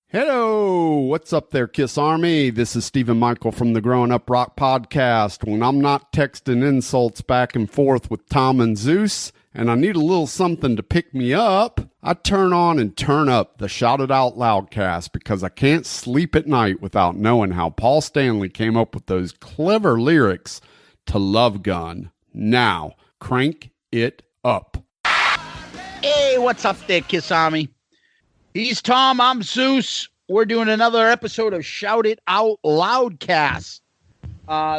Hello, what's up there, Kiss Army? This is Stephen Michael from the Growing Up Rock podcast. When I'm not texting insults back and forth with Tom and Zeus, and I need a little something to pick me up, I turn on and turn up the Shout It Out Loudcast because I can't sleep at night without knowing how Paul Stanley came up with those clever lyrics to Love Gun. Now, crank it up. Hey, what's up there, Kiss Army? He's Tom, I'm Zeus. We're doing another episode of Shout It Out Loudcast.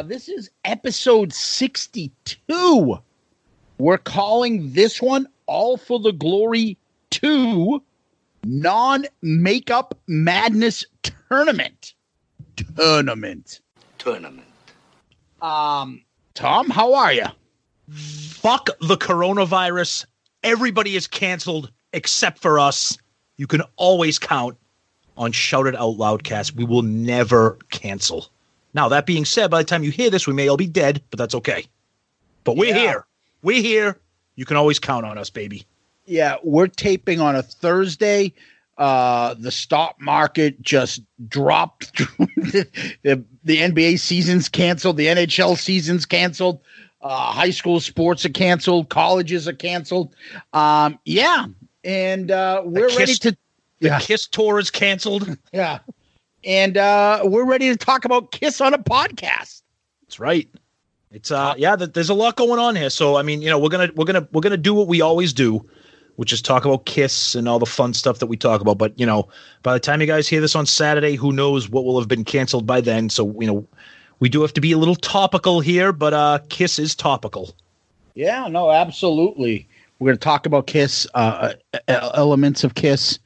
This is episode 62. We're calling this one All for the Glory 2 Non-Makeup Madness Tournament. Tom, how are you? Fuck the coronavirus. Everybody is canceled except for us. You can always count on Shout It Out Loudcast. We will never cancel. Now, that being said, by the time you hear this, we may all be dead, but that's okay. But we're here. We're here. You can always count on us, baby. Yeah, we're taping on a Thursday. The stock market just dropped. the NBA season's canceled. The NHL season's canceled. High school sports are canceled. Colleges are canceled. And we're ready to. The Kiss tour is canceled. Yeah, and we're ready to talk about Kiss on a podcast. That's right. It's there's a lot going on here. So I mean, we're gonna do what we always do, which is talk about Kiss and all the fun stuff that we talk about. But by the time you guys hear this on Saturday, who knows what will have been canceled by then? So we do have to be a little topical here, but Kiss is topical. Yeah, no, absolutely. We're going to talk about Kiss, elements of Kiss,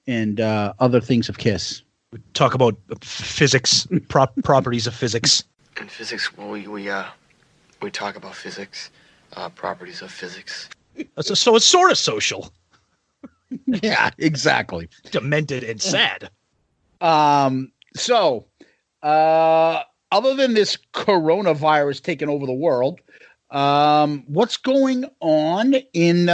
and other things of Kiss. We talk about physics, properties of physics. In physics, well, we talk about physics, properties of physics. So it's sort of social. Yeah, exactly. Demented and sad. So, other than this coronavirus taking over the world, what's going on in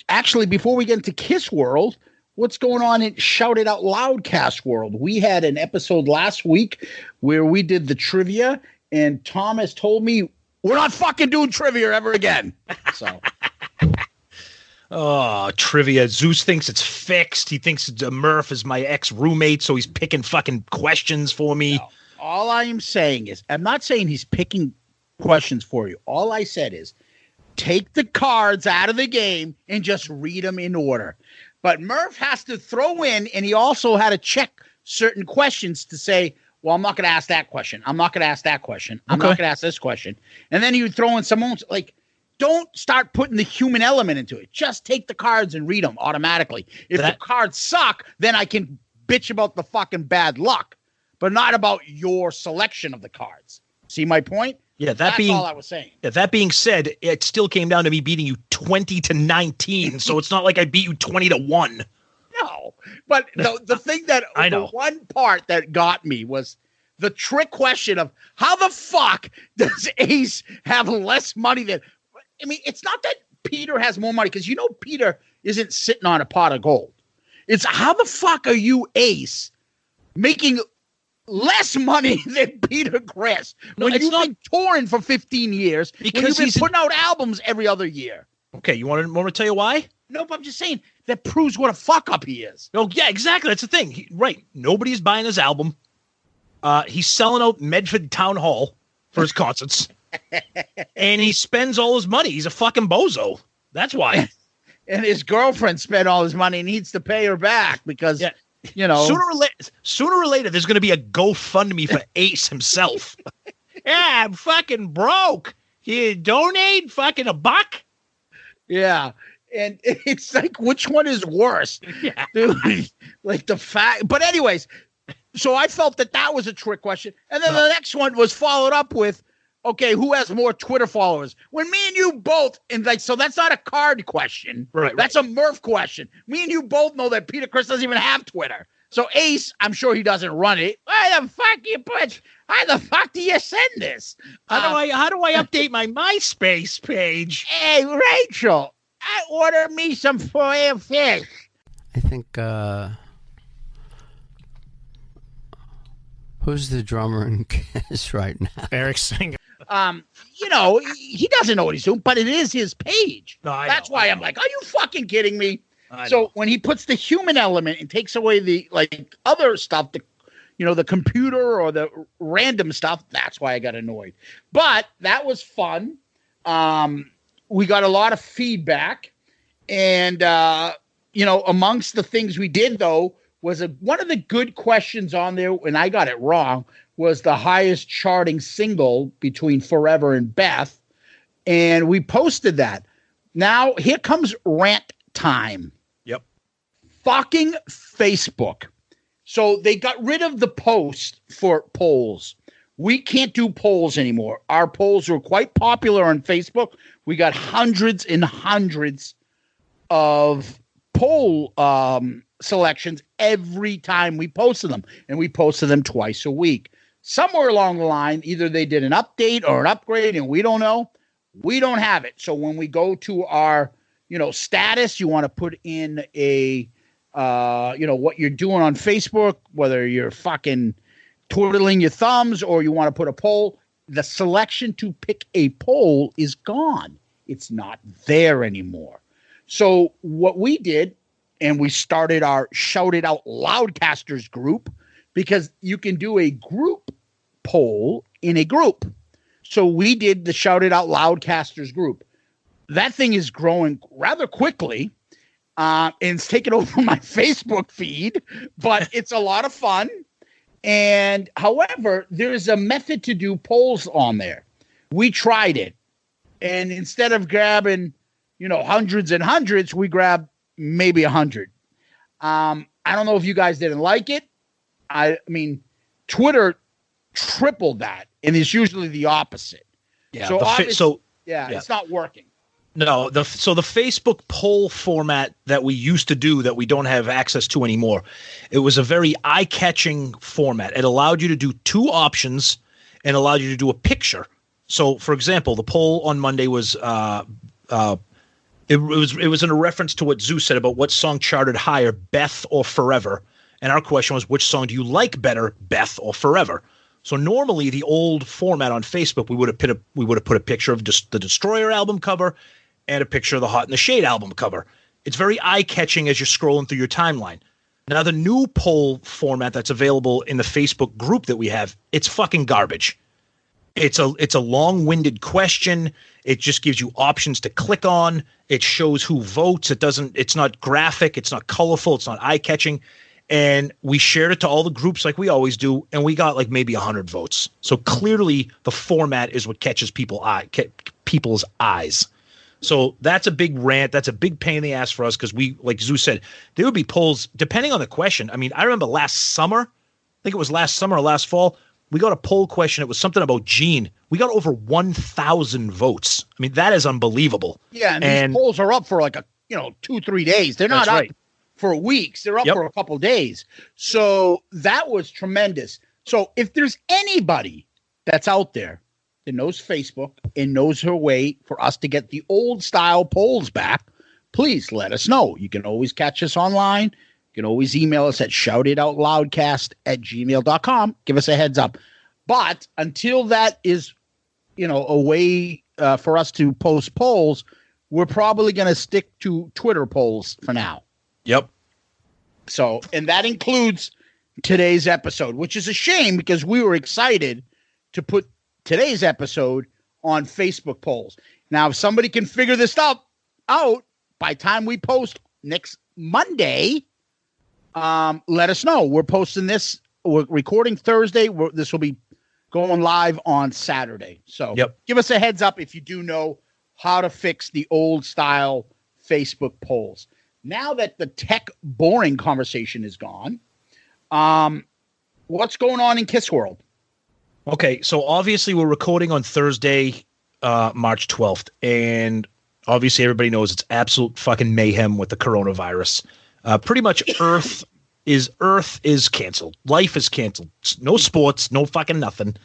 actually before we get into Kiss world, what's going on in Shout It Out Loudcast world? We had an episode last week where we did the trivia, and Tom has told me we're not fucking doing trivia ever again. So trivia. Zeus thinks it's fixed. He thinks Murph is my ex-roommate, so he's picking fucking questions for me. No, all I am saying is, I'm not saying he's picking questions for you. All I said is take the cards out of the game and just read them in order. But Murph has to throw in, and he also had to check certain questions to say, well, I'm not going to ask that question. I'm not going to ask that question. I'm not going to ask this question. And then he would throw in some own, like, don't start putting the human element into it. Just take the cards and read them automatically. If the cards suck, then I can bitch about the fucking bad luck, but not about your selection of the cards. See my point? Yeah, that's all I was saying. Yeah, that being said, it still came down to me beating you 20-19, so it's not like I beat you 20-1. No, but the thing that the one part that got me was the trick question of how the fuck does Ace have less money than? I mean, it's not that Peter has more money because Peter isn't sitting on a pot of gold. It's how the fuck are you, Ace, making less money than Peter Criss when you've been touring for 15 years, because when you've been putting out albums every other year? Okay, you want to tell you why? Nope, I'm just saying that proves what a fuck up he is. Oh, yeah, exactly. That's the thing. Right. Nobody's buying his album. He's selling out Medford Town Hall for his concerts. And he spends all his money. He's a fucking bozo. That's why. And his girlfriend spent all his money and needs to pay her back because... Yeah. Sooner or later, there's going to be a GoFundMe for Ace himself. Yeah, I'm fucking broke. You donate fucking $1? Yeah. And it's like, which one is worse? Yeah. Dude, like the fact. But anyways, so I felt that was a trick question. And then the next one was followed up with, okay, who has more Twitter followers? When me and you both, and like, so that's not a card question. Right. That's a Murph question. Me and you both know that Peter Criss doesn't even have Twitter. So Ace, I'm sure he doesn't run it. Why the fuck you put? How the fuck do you send this? How do I update my MySpace page? Hey, Rachel, I order me some filet fish. I think Who's the drummer in Kiss right now? Eric Singer. He doesn't know what he's doing, but it is his page. No, That's why I'm like, are you fucking kidding me? I So know. when he puts the human element and takes away the other stuff, the computer or the random stuff, that's why I got annoyed. But that was fun. We got a lot of feedback, and amongst the things we did though was one of the good questions on there, and I got it wrong, was the highest charting single between Forever and Beth, and we posted that. Now here comes rant time. Yep. Fucking Facebook. So they got rid of the post for polls. We can't do polls anymore. Our polls were quite popular on Facebook. We got hundreds and hundreds of poll selections every time we posted them. And we posted them twice a week. Somewhere along the line, either they did an update or an upgrade, and we don't know. We don't have it. So when we go to our, status, you want to put in a what you're doing on Facebook, whether you're fucking twiddling your thumbs or you want to put a poll, the selection to pick a poll is gone. It's not there anymore. So what we did, and we started our Shout It Out Loudcasters group, because you can do a group poll in a group. So we did the Shout It Out Loudcasters group. That thing is growing rather quickly. And it's taken over my Facebook feed, but it's a lot of fun. And however, there's a method to do polls on there. We tried it. And instead of grabbing, hundreds and hundreds, we grabbed maybe 100. I don't know if you guys didn't like it. I mean, Twitter tripled that, and it's usually the opposite. Yeah. So it's not working. No, the Facebook poll format that we used to do that we don't have access to anymore, it was a very eye-catching format. It allowed you to do two options and allowed you to do a picture. So, for example, the poll on Monday was it was in a reference to what Zeus said about what song charted higher, Beth or Forever. And our question was, which song do you like better, Beth or Forever? So normally the old format on Facebook, we would have put a picture of the Destroyer album cover and a picture of the Hot in the Shade album cover. It's very eye-catching as you're scrolling through your timeline. Now, the new poll format that's available in the Facebook group that we have, it's fucking garbage. It's a long-winded question. It just gives you options to click on. It shows who votes. It's not graphic. It's not colorful. It's not eye-catching. And we shared it to all the groups like we always do, and we got like maybe 100 votes. So clearly the format is what catches people's eyes. So that's a big rant. That's a big pain in the ass for us because we, like Zeus said, there would be polls depending on the question. I mean, I remember last summer, I think it was last summer or last fall, we got a poll question. It was something about Gene. We got over 1,000 votes. I mean, that is unbelievable. Yeah, and these polls are up for like 2-3 days. They're not up for weeks. They're up for a couple days. So that was tremendous. So if there's anybody that's out there that knows Facebook and knows her way for us to get the old style polls back, please let us know. You can always catch us online. You can always email us at shoutitoutloudcast@gmail.com. Give us a heads up. But until that is, a way for us to post polls, we're probably going to stick to Twitter polls for now. Yep. So, and that includes today's episode, which is a shame because we were excited to put today's episode on Facebook polls. Now, if somebody can figure this out by time we post next Monday, let us know. We're posting this. We're recording Thursday. This will be going live on Saturday. So give us a heads up if you do know how to fix the old style Facebook polls. Now that the tech boring conversation is gone, what's going on in Kiss World? Okay, so obviously we're recording on Thursday, March 12th, and obviously everybody knows it's absolute fucking mayhem with the coronavirus. Pretty much Earth is canceled. Life is canceled. No sports, no fucking nothing.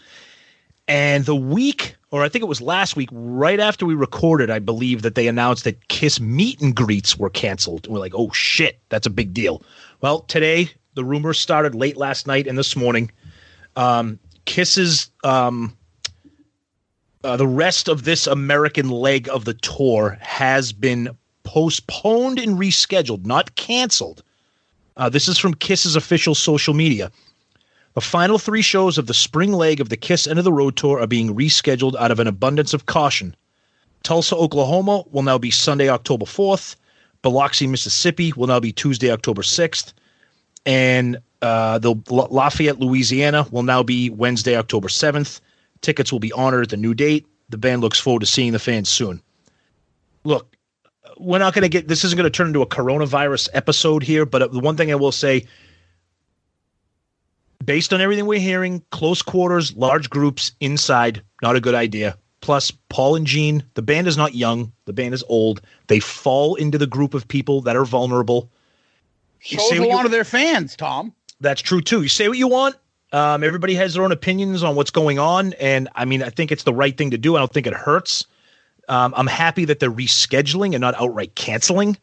And the week, or I think it was last week, right after we recorded, I believe that they announced that Kiss meet and greets were canceled. We're like, oh shit, that's a big deal. Well, today, the rumors started late last night and this morning. Kiss's the rest of this American leg of the tour has been postponed and rescheduled, not canceled. This is from Kiss's official social media. The final 3 shows of the spring leg of the Kiss End of the Road tour are being rescheduled out of an abundance of caution. Tulsa, Oklahoma will now be Sunday, October 4th. Biloxi, Mississippi will now be Tuesday, October 6th. And the Lafayette, Louisiana will now be Wednesday, October 7th. Tickets will be honored at the new date. The band looks forward to seeing the fans soon. Look, we're not going to get – this isn't going to turn into a coronavirus episode here, but the one thing I will say – based on everything we're hearing, close quarters, large groups, inside, not a good idea. Plus, Paul and Gene, the band is not young. The band is old. They fall into the group of people that are vulnerable. Shows a lot of their fans, Tom. That's true, too. You say what you want. Everybody has their own opinions on what's going on. And, I mean, I think it's the right thing to do. I don't think it hurts. I'm happy that they're rescheduling and not outright canceling.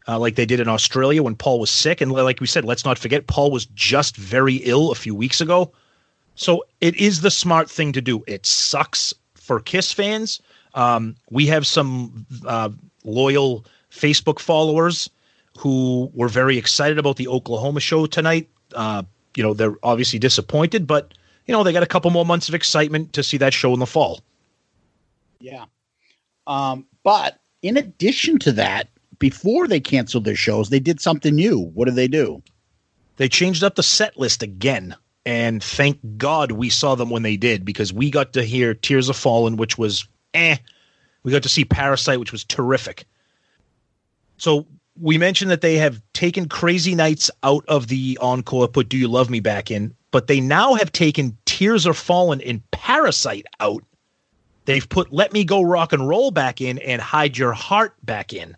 Like they did in Australia when Paul was sick. And like we said, let's not forget, Paul was just very ill a few weeks ago. So it is the smart thing to do. It sucks for Kiss fans. We have some loyal Facebook followers who were very excited about the Oklahoma show tonight. They're obviously disappointed, but, they got a couple more months of excitement to see that show in the fall. Yeah. But in addition to that, before they canceled their shows, they did something new. What did they do? They changed up the set list again. And thank God we saw them when they did, because we got to hear Tears Have Fallen, which was We got to see Parasite, which was terrific. So we mentioned that they have taken Crazy Nights out of the encore, put Do You Love Me back in, but they now have taken Tears Are Fallen and Parasite out. They've put Let Me Go Rock and Roll back in and Hide Your Heart back in.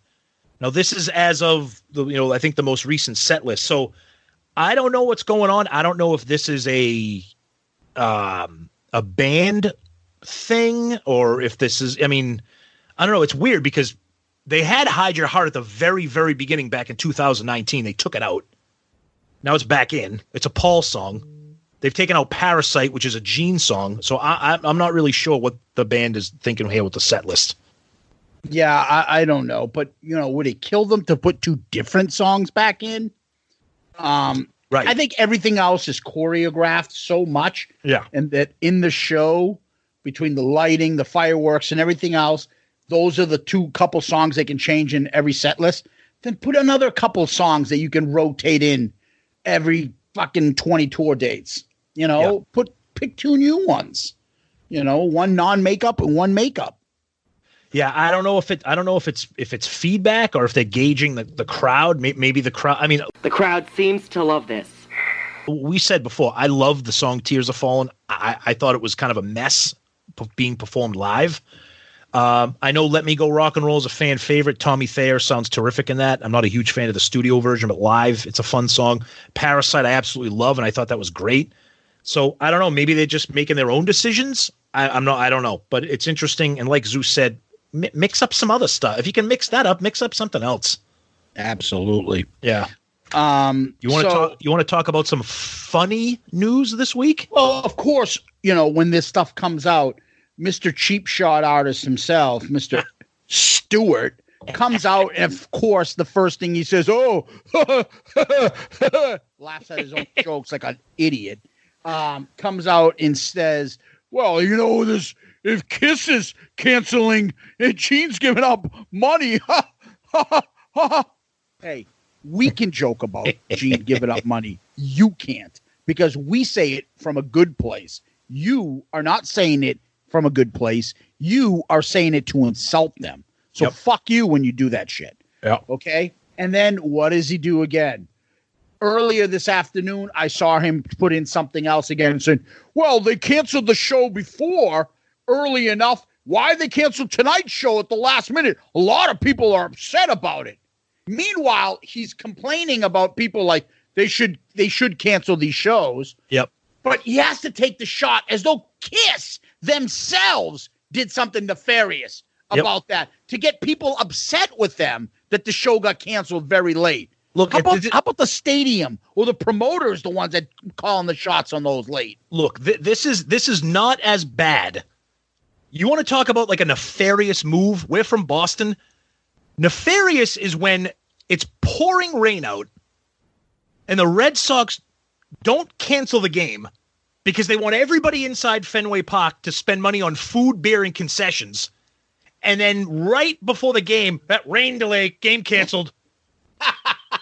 Now, this is as of I think the most recent set list. So I don't know what's going on. I don't know if this is a band thing or if this is, I don't know. It's weird because they had Hide Your Heart at the very, very beginning back in 2019. They took it out. Now it's back in. It's a Paul song. They've taken out Parasite, which is a Gene song. So I'm not really sure what the band is thinking here with the set list. Yeah, I don't know. But, would it kill them to put 2 different songs back in? Right. I think everything else is choreographed so much. Yeah. And that in the show, between the lighting, the fireworks, and everything else, those are the 2 couple songs they can change in every set list. Then put another couple songs that you can rotate in every fucking 20 tour dates. Pick 2 new ones. One non-makeup and one makeup. Yeah, I don't know if it's feedback or if they're gauging the crowd. Maybe the crowd. The crowd seems to love this. We said before, I love the song Tears Have Fallen. I thought it was kind of a mess being performed live. I know Let Me Go Rock and Roll is a fan favorite. Tommy Thayer sounds terrific in that. I'm not a huge fan of the studio version, but live, it's a fun song. Parasite, I absolutely love, and I thought that was great. So I don't know. Maybe they're just making their own decisions. I don't know, but it's interesting. And like Zeus said, mix up some other stuff. If you can mix that up, mix up something else. Absolutely. Yeah. You want to talk about some funny news this week? Well, of course, when this stuff comes out, Mr. Cheap Shot artist himself, Mr. Stewart, comes out, and of course, the first thing he says, laughs at his own jokes like an idiot, comes out and says, well, if Kiss is canceling and Gene's giving up money, hey, we can joke about Gene giving up money. You can't, because we say it from a good place. You are not saying it from a good place. You are saying it to insult them. So fuck you when you do that shit. Yeah. Okay? And then what does he do again? Earlier this afternoon, I saw him put in something else again and saying, well, they canceled the show before early enough. Why they canceled tonight's show at the last minute? A lot of people are upset about it. Meanwhile, he's complaining about people like they should cancel these shows. Yep. But he has to take the shot as though Kiss themselves did something nefarious about that to get people upset with them that the show got canceled very late. Look, how about the stadium or the promoters, the ones that calling the shots on those late? Look, this is not as bad. You want to talk about like a nefarious move? We're from Boston. Nefarious is when it's pouring rain out and the Red Sox don't cancel the game because they want everybody inside Fenway Park to spend money on food, beer, and concessions. And then right before the game, that rain delay, game canceled.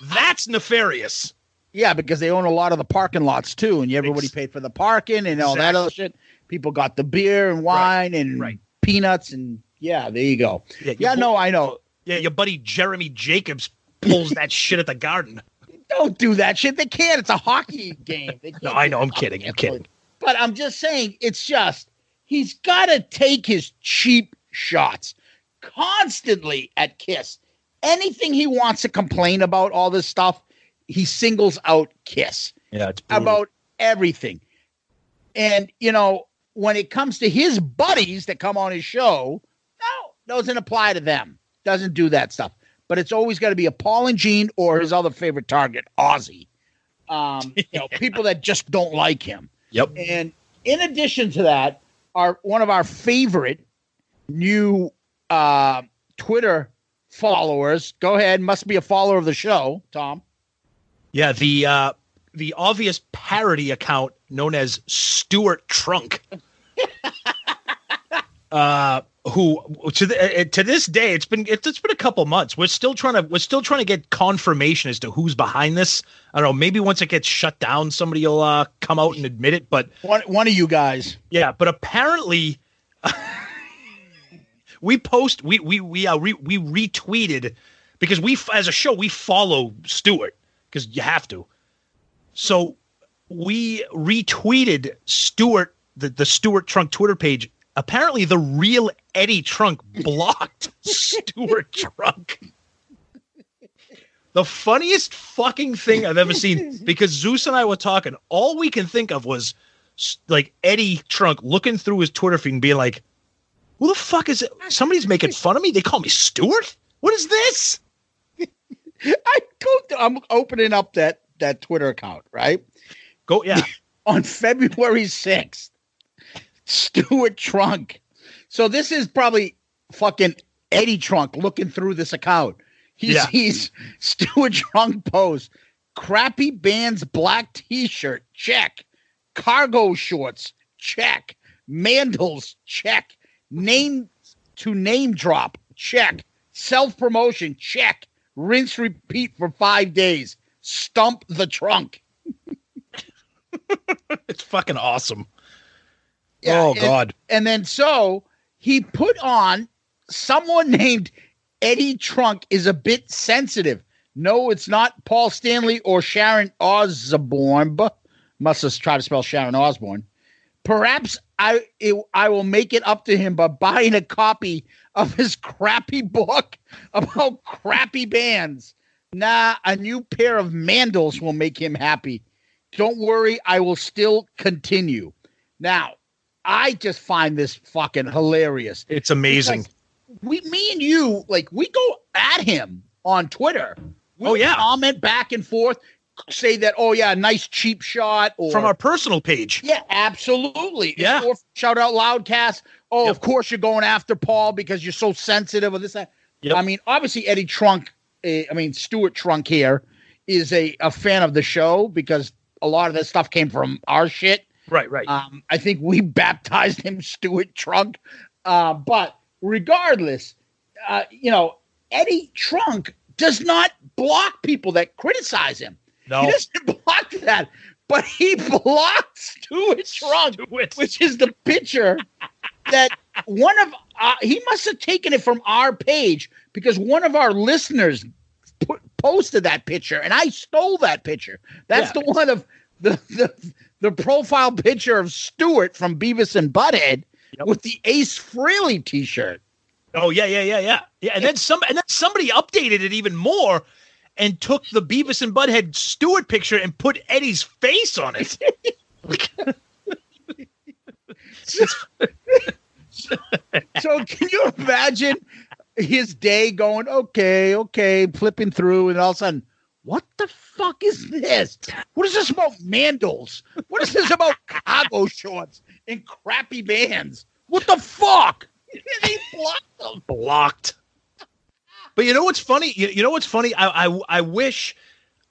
That's nefarious. Yeah, because they own a lot of the parking lots too, and everybody paid for the parking and all that other shit. People got the beer and wine and peanuts, and yeah, there you go. I know. Yeah, your buddy Jeremy Jacobs pulls that shit at the Garden. Don't do that shit. They can't. It's a hockey game. No, I know. I'm kidding. But I'm just saying, it's just he's got to take his cheap shots constantly at Kiss. Anything he wants to complain about, all this stuff, he singles out Kiss. Yeah, it's brutal. About everything. And, when it comes to his buddies that come on his show, no, doesn't apply to them. Doesn't do that stuff. But it's always got to be a Paul and Gene or his other favorite target, Ozzy. People that just don't like him. Yep. And in addition to that, one of our favorite new Twitter followers. Go ahead. Must be a follower of the show, Tom. Yeah, the obvious parody account known as Stuart Trunk. Who to this day it's been a couple months. We're still trying to get confirmation as to who's behind this. I don't know. Maybe once it gets shut down, somebody will come out and admit it. But one of you guys, yeah. But apparently, we retweeted because we as a show we follow Stuart because you have to. So we retweeted Stuart the Stuart Trunk Twitter page. Apparently, the real Eddie Trunk blocked Stuart Trunk. The funniest fucking thing I've ever seen, because Zeus and I were talking, all we can think of was like Eddie Trunk looking through his Twitter feed and being like, who the fuck is it? Somebody's making fun of me? They call me Stuart? What is this? I'm opening up that Twitter account, right? Go, yeah. On February 6th. Stuart Trunk. So this is probably fucking Eddie Trunk looking through this account. He's Stuart Trunk post. Crappy Band's black t-shirt. Check. Cargo shorts. Check. Mandals. Check. Name drop. Check. Self-promotion. Check. Rinse repeat for 5 days. Stump the trunk. It's fucking awesome. Yeah, oh, God. And then so he put on someone named Eddie Trunk is a bit sensitive. No, it's not Paul Stanley or Sharon Osbourne. Must have tried to spell Sharon Osbourne. Perhaps I will make it up to him by buying a copy of his crappy book about crappy bands. Nah, a new pair of mandals will make him happy. Don't worry, I will still continue. Now, I just find this fucking hilarious. It's amazing. Me and you, like, we go at him on Twitter. We'll comment back and forth, say that, oh yeah, nice cheap shot, or from our personal page. Yeah, absolutely. Yeah. Or shout out Loudcast. Oh, Of course you're going after Paul because you're so sensitive or this, that. Yep. I mean, obviously Eddie Trunk, Stuart Trunk here is a fan of the show because a lot of this stuff came from our shit. Right. I think we baptized him Stuart Trunk. But regardless, Eddie Trunk does not block people that criticize him. No. He doesn't block that. But he blocked Stuart Trunk, which is the picture that he must have taken it from our page because one of our listeners posted that picture, and I stole that picture. That's the one of the profile picture of Stewart from Beavis and Butthead with the Ace Frehley t-shirt. Oh yeah. And then somebody updated it even more and took the Beavis and Butthead Stewart picture and put Eddie's face on it. So can you imagine his day going, okay, flipping through, and all of a sudden, what the fuck is this? What is this about mandals? What is this about cargo shorts and crappy bands? What the fuck? They blocked them. Blocked. But you know what's funny? You know what's funny? I wish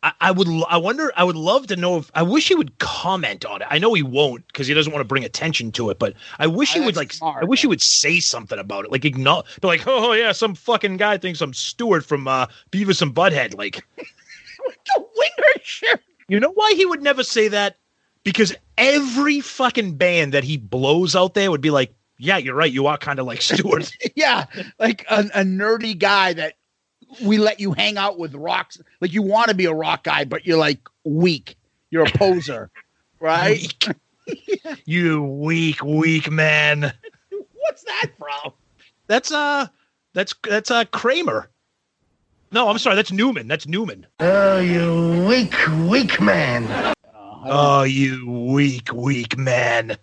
I would love to know if I wish he would comment on it. I know he won't because he doesn't want to bring attention to it, but I wish he would I wish he would say something about it. Like be like, oh yeah, some fucking guy thinks I'm Stewart from Beavis and Butthead. Like the winger shirt. You know why he would never say that? Because every fucking band that he blows out there would be like, yeah, you're right. You are kind of like Stewart. Yeah, like a nerdy guy that we let you hang out with rocks. Like you want to be a rock guy, but you're like weak. You're a poser, right? Weak. You weak man. What's that from? That's Kramer. No, I'm sorry. That's Newman. That's Newman. Oh, you weak man. Oh, you weak man.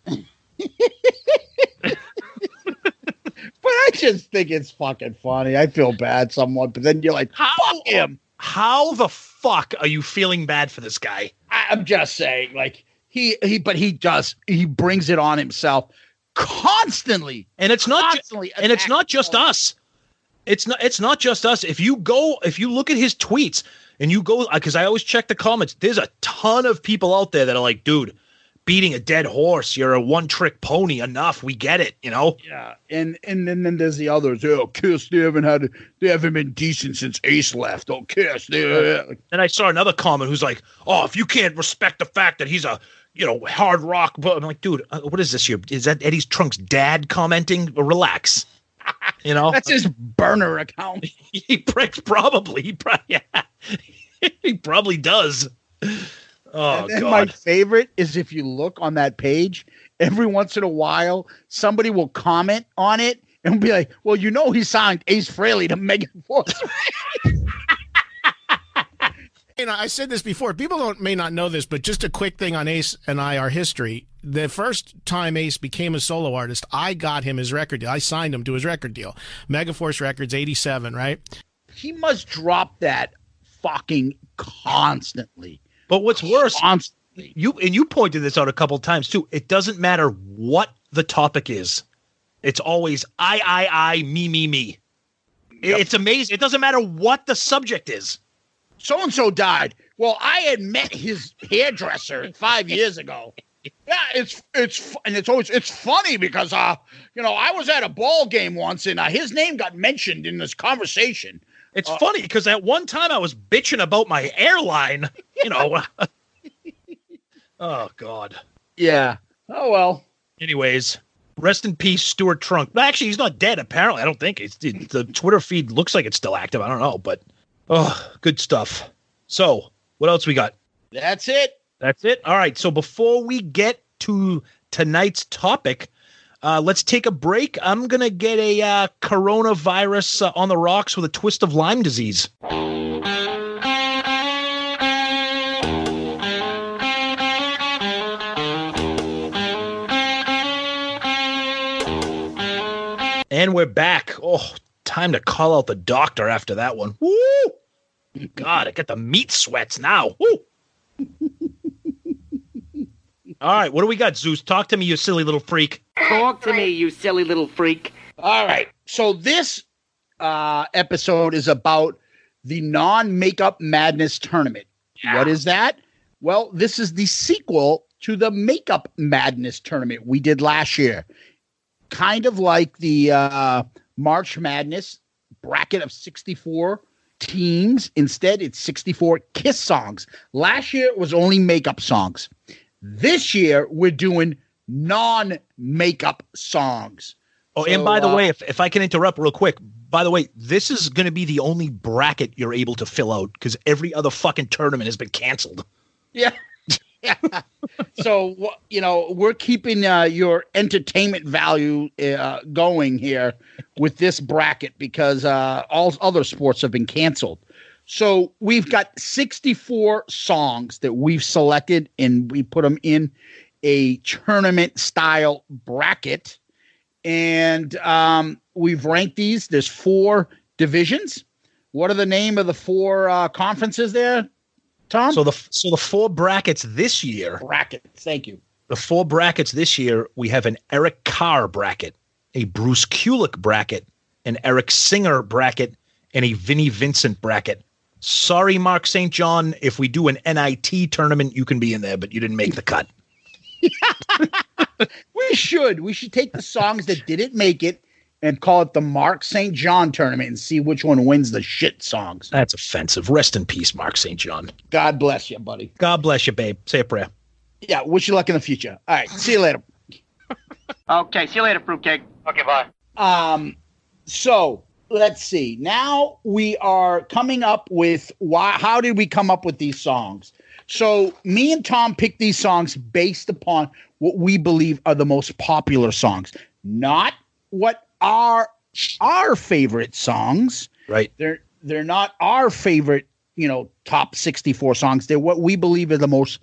But I just think it's fucking funny. I feel bad somewhat, but then you're like, fuck him. How the fuck are you feeling bad for this guy? I'm just saying, like, he brings it on himself constantly. And it's not it's not just us. It's not just us. If you look at his tweets and you go, because I always check the comments, there's a ton of people out there that are like, dude, beating a dead horse, you're a one-trick pony. Enough, we get it, you know. Yeah, and then there's the others. Oh, Kiss, they haven't been decent since Ace left. Oh, Kiss. And I saw another comment who's like, oh, if you can't respect the fact that he's a hard rock, but I'm like, dude, what is this here? Is that Eddie's Trunk's dad commenting? Relax. You know, that's his burner account. He probably does. Oh, and then God. My favorite is if you look on that page, every once in a while, somebody will comment on it and be like, well, he signed Ace Frehley to Megan Force. I said this before. People may not know this, but just a quick thing on Ace and I, our history. The first time Ace became a solo artist, I got him his record deal. I signed him to his record deal. Megaforce Records, 87, right? He must drop that fucking constantly. But what's worse, you pointed this out a couple of times too. It doesn't matter what the topic is. It's always I, me. Yep. It's amazing. It doesn't matter what the subject is. So-and-so died. Well, I had met his hairdresser 5 years ago. Yeah, it's funny because I was at a ball game once and his name got mentioned in this conversation. It's funny because at one time I was bitching about my airline, Oh, God. Yeah. Oh, well. Anyways, rest in peace, Stuart Trunk. Actually, he's not dead, apparently. I don't think. The Twitter feed looks like it's still active. I don't know, but good stuff. So, what else we got? That's it. All right. So, before we get to tonight's topic, let's take a break. I'm going to get a coronavirus on the rocks with a twist of Lyme disease. And we're back. Oh, time to call out the doctor after that one. Woo! God, I get the meat sweats now. Woo! All right, what do we got, Zeus? Talk to me, you silly little freak. Talk to me, you silly little freak. All right, so this episode is about the non-Makeup Madness tournament. Yeah. What is that? Well, this is the sequel to the Makeup Madness tournament we did last year. Kind of like the March Madness bracket of 64 teams. Instead, it's 64 Kiss songs. Last year, it was only makeup songs. This year, we're doing non-makeup songs. Oh, so, and by the way, if I can interrupt real quick, by the way, this is going to be the only bracket you're able to fill out because every other fucking tournament has been canceled. Yeah. Yeah. So, we're keeping your entertainment value going here with this bracket because all other sports have been canceled. So we've got 64 songs that we've selected and we put them in a tournament style bracket. And we've ranked these. There's 4 divisions. What are the name of the 4 conferences there? Tom? So the 4 brackets this year. Brackets. Thank you. The 4 brackets this year, we have an Eric Carr bracket, a Bruce Kulick bracket, an Eric Singer bracket, and a Vinnie Vincent bracket. Sorry, Mark St. John, if we do an NIT tournament, you can be in there, but you didn't make the cut. We should take the songs that didn't make it and call it the Mark St. John tournament and see which one wins the shit songs. That's offensive. Rest in peace, Mark St. John. God bless you, buddy. God bless you, babe. Say a prayer. Yeah, wish you luck in the future. All right, see you later. Okay, see you later, fruitcake. Okay, bye. So let's see. Now we are coming up with how did we come up with these songs? So me and Tom picked these songs based upon what we believe are the most popular songs, not what are our favorite songs. Right. They're not our favorite, top 64 songs. They're what we believe are the most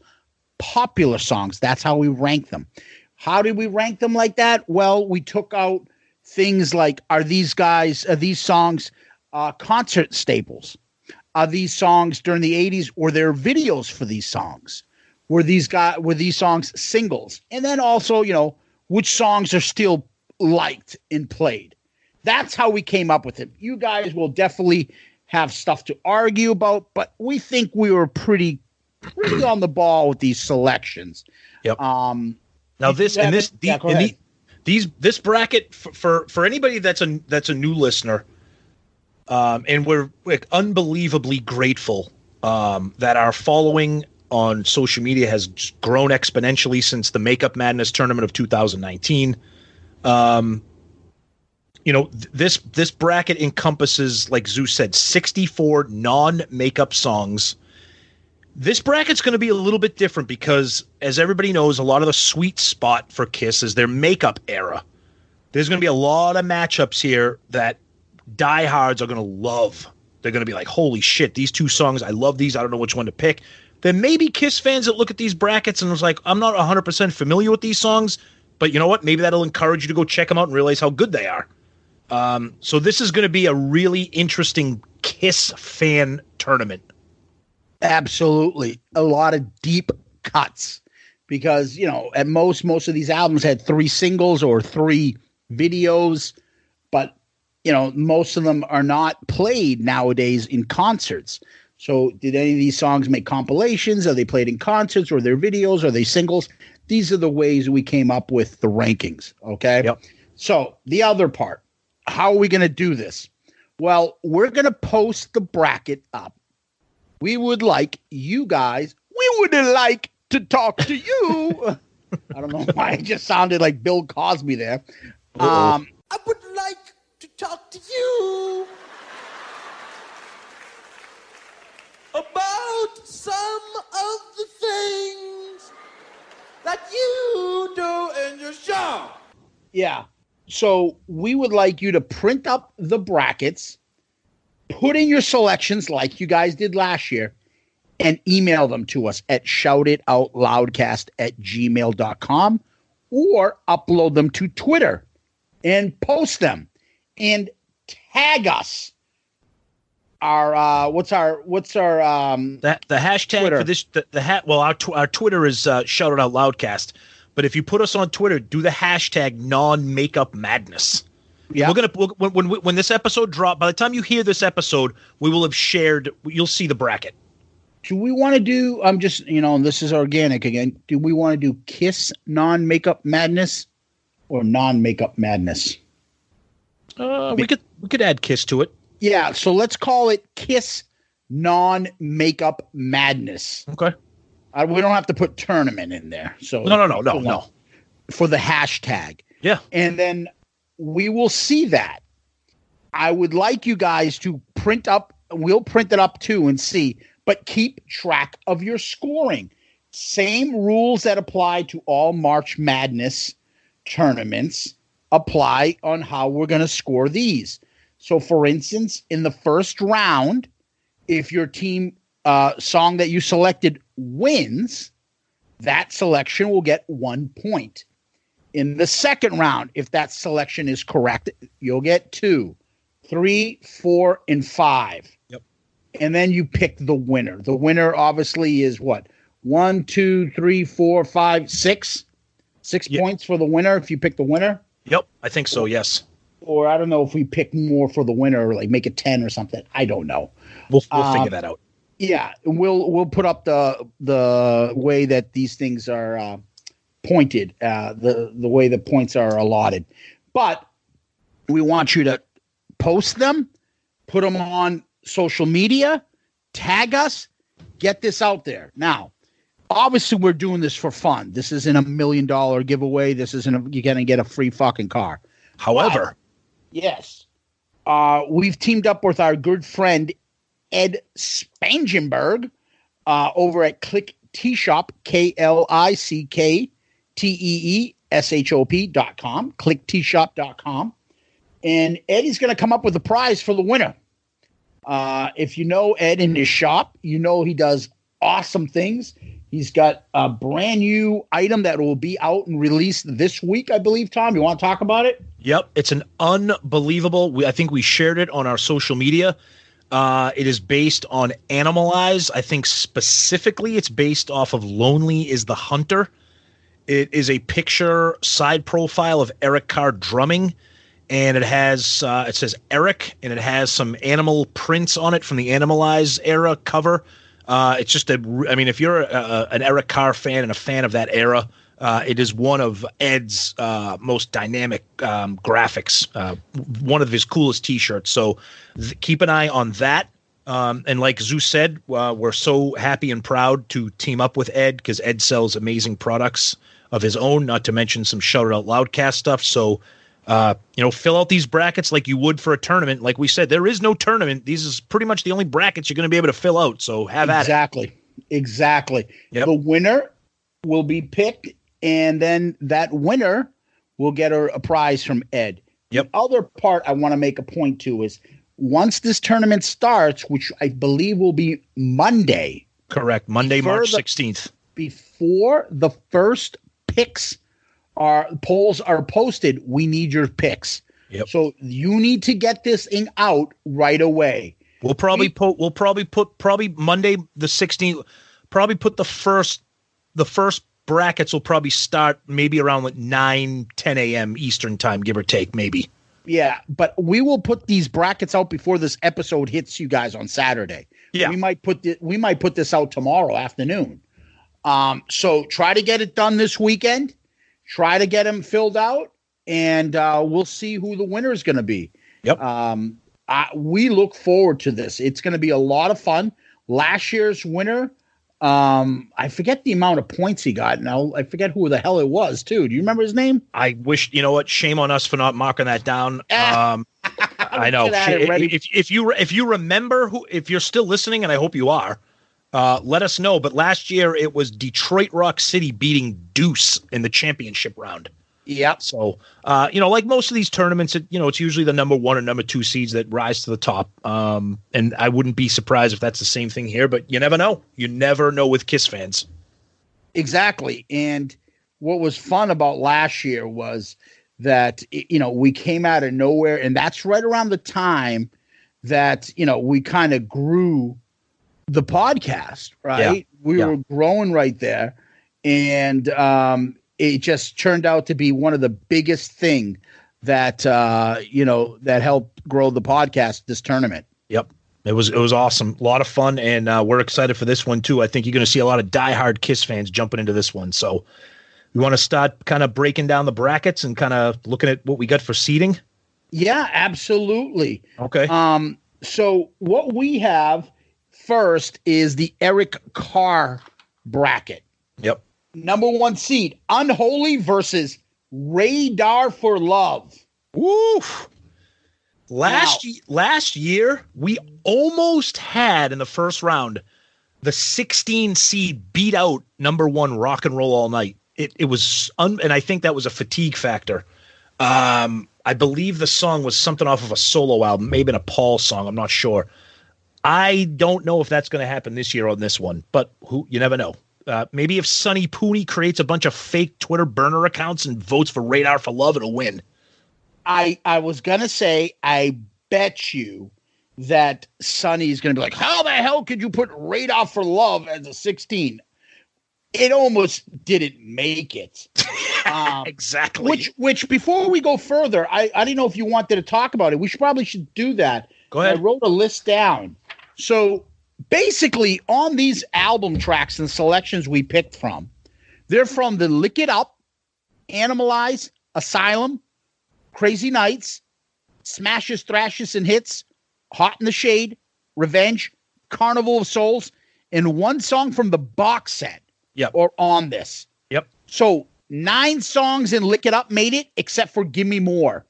popular songs. That's how we rank them. How did we rank them like that? Well, we took out things like, are these songs concert staples? Are these songs during the 80s, or there videos for these songs? Were these songs singles? And then also, which songs are still liked and played? That's how we came up with it. You guys will definitely have stuff to argue about, but we think we were pretty on the ball with these selections. Yep. Now this bracket for anybody that's a new listener, and we're unbelievably grateful that our following on social media has grown exponentially since the Makeup Madness tournament of 2019. This bracket encompasses, like Zeus said, 64 non-makeup songs. This bracket's going to be a little bit different because, as everybody knows, a lot of the sweet spot for Kiss is their makeup era. There's going to be a lot of matchups here that diehards are going to love. They're going to be like, holy shit, these 2 songs, I love these. I don't know which one to pick. There may be Kiss fans that look at these brackets and was like, I'm not 100% familiar with these songs, but you know what? Maybe that'll encourage you to go check them out and realize how good they are. So this is going to be a really interesting Kiss fan tournament. Absolutely. A lot of deep cuts because, at most of these albums had 3 singles or 3 videos, but, most of them are not played nowadays in concerts. So did any of these songs make compilations? Are they played in concerts, or their videos? Are they singles? These are the ways we came up with the rankings. Okay. Yep. So the other part, how are we going to do this? Well, we're going to post the bracket up. We would like to talk to you. I don't know why I just sounded like Bill Cosby there. I would like to talk to you about some of the things that you do in your show. Yeah. So we would like you to print up the brackets, put in your selections like you guys did last year, and email them to us at shoutitoutloudcast@gmail.com, or upload them to Twitter and post them and tag us. What's our the hashtag Twitter. for this our Twitter is Shout It Out Loudcast, but if you put us on Twitter, do the hashtag non-makeup madness. Yeah. When this episode drops, by the time you hear this episode, we will have shared. You'll see the bracket. Do we want to do? I'm just this is organic again. Do we want to do Kiss non-makeup madness or non-makeup madness? We could add Kiss to it. Yeah, so let's call it Kiss non-makeup madness. Okay. We don't have to put tournament in there. So No. For the hashtag. Yeah. And then we will see that. I would like you guys to print up. We'll print it up too and see, but keep track of your scoring. Same rules that apply to all March Madness tournaments apply on how we're going to score these. So, for instance, in the first round, if your team song that you selected wins, that selection will get 1 point. In the second round, if that selection is correct, you'll get 2, 3, 4, and 5. Yep. and then you pick the winner. The winner obviously is what? 1, 2, 3, 4, 5, 6. 6 points for the winner if you pick the winner. Yep, I think so. Yes. Or I don't know if we pick more for the winner, like make it 10 or something. I don't know. We'll figure that out. Yeah, we'll put up the way that these things are pointed, the way the points are allotted. But we want you to post them, put them on social media, tag us, get this out there. Now, obviously, we're doing this for fun. This isn't $1 million giveaway. This isn't you're going to get a free fucking car. However, yes, we've teamed up with our good friend Ed Spangenberg over at Click Tea Shop, KlickTeeshop.com, clickteeshop.com. And Eddie's going to come up with a prize for the winner. If you know Ed in his shop, you know he does awesome things. He's got a brand new item that will be out and released this week, I believe. Tom, you want to talk about it? Yep. It's an unbelievable. I think we shared it on our social media. It is based on Animalize. I think specifically it's based off of Lonely is the Hunter. It is a picture side profile of Eric Carr drumming. And it has, it says Eric, and it has some animal prints on it from the Animalize era cover. It's just if you're an Eric Carr fan and a fan of that era, it is one of Ed's most dynamic graphics, one of his coolest T-shirts. So keep an eye on that. And like Zeus said, we're so happy and proud to team up with Ed because Ed sells amazing products of his own, not to mention some Shout It Out Loudcast stuff. So, fill out these brackets like you would for a tournament. Like we said, there is no tournament. These is pretty much the only brackets you're going to be able to fill out. So have at it. Exactly. Yep. The winner will be picked, and then that winner will get a prize from Ed. Yep. The other part I want to make a point to is once this tournament starts, which I believe will be Monday. Correct. Monday, March 16th. Before the first picks polls are posted, we need your picks. Yep. So you need to get this thing out right away. We'll probably put Monday the 16th. Probably put the first brackets will probably start maybe around like 9-10 a.m. Eastern time, give or take, maybe. Yeah, but we will put these brackets out before this episode hits you guys on Saturday. Yeah, we might put this out tomorrow afternoon. So try to get it done this weekend. Try to get them filled out, and we'll see who the winner is going to be. Yep. We look forward to this. It's going to be a lot of fun. Last year's winner, I forget the amount of points he got. Now I forget who the hell it was, too. Do you remember his name? I wish, you know what? Shame on us for not marking that down. I know. If you remember if you're still listening, and I hope you are, let us know. But last year it was Detroit Rock City beating Deuce in the championship round. Yep. So, like most of these tournaments, it's usually the number 1 or number 2 seeds that rise to the top. And I wouldn't be surprised if that's the same thing here, but you never know. You never know with KISS fans. Exactly. And what was fun about last year was that, we came out of nowhere, and that's right around the time that, we kind of grew the podcast, right? Yeah. We were growing right there. And, it just turned out to be one of the biggest thing that that helped grow the podcast, this tournament. Yep. It was awesome. A lot of fun, and we're excited for this one too. I think you're going to see a lot of diehard KISS fans jumping into this one. So we want to start kind of breaking down the brackets and kind of looking at what we got for seeding. Yeah, absolutely. Okay. So what we have first is the Eric Carr bracket. Yep. Number 1 seed, Unholy versus Radar for Love. Woof. Last year, we almost had in the first round the 16 seed beat out number 1 Rock and Roll All Night. It was, and I think that was a fatigue factor. I believe the song was something off of a solo album, maybe a Paul song. I'm not sure. I don't know if that's going to happen this year on this one, but you never know. Maybe if Sonny Pooney creates a bunch of fake Twitter burner accounts and votes for Radar for Love, it'll win. I was going to say, I bet you that Sonny's going to be like, how the hell could you put Radar for Love as a 16? It almost didn't make it. Exactly. Which before we go further, I didn't know if you wanted to talk about it. We probably should do that. Go ahead. I wrote a list down. So basically on these album tracks and selections we picked from, they're from the Lick It Up, Animalize, Asylum, Crazy Nights, Smashes, Thrashes, and Hits, Hot in the Shade, Revenge, Carnival of Souls, and one song from the box set. Yep. Or on this. Yep. So 9 songs in Lick It Up made it, except for Give Me More.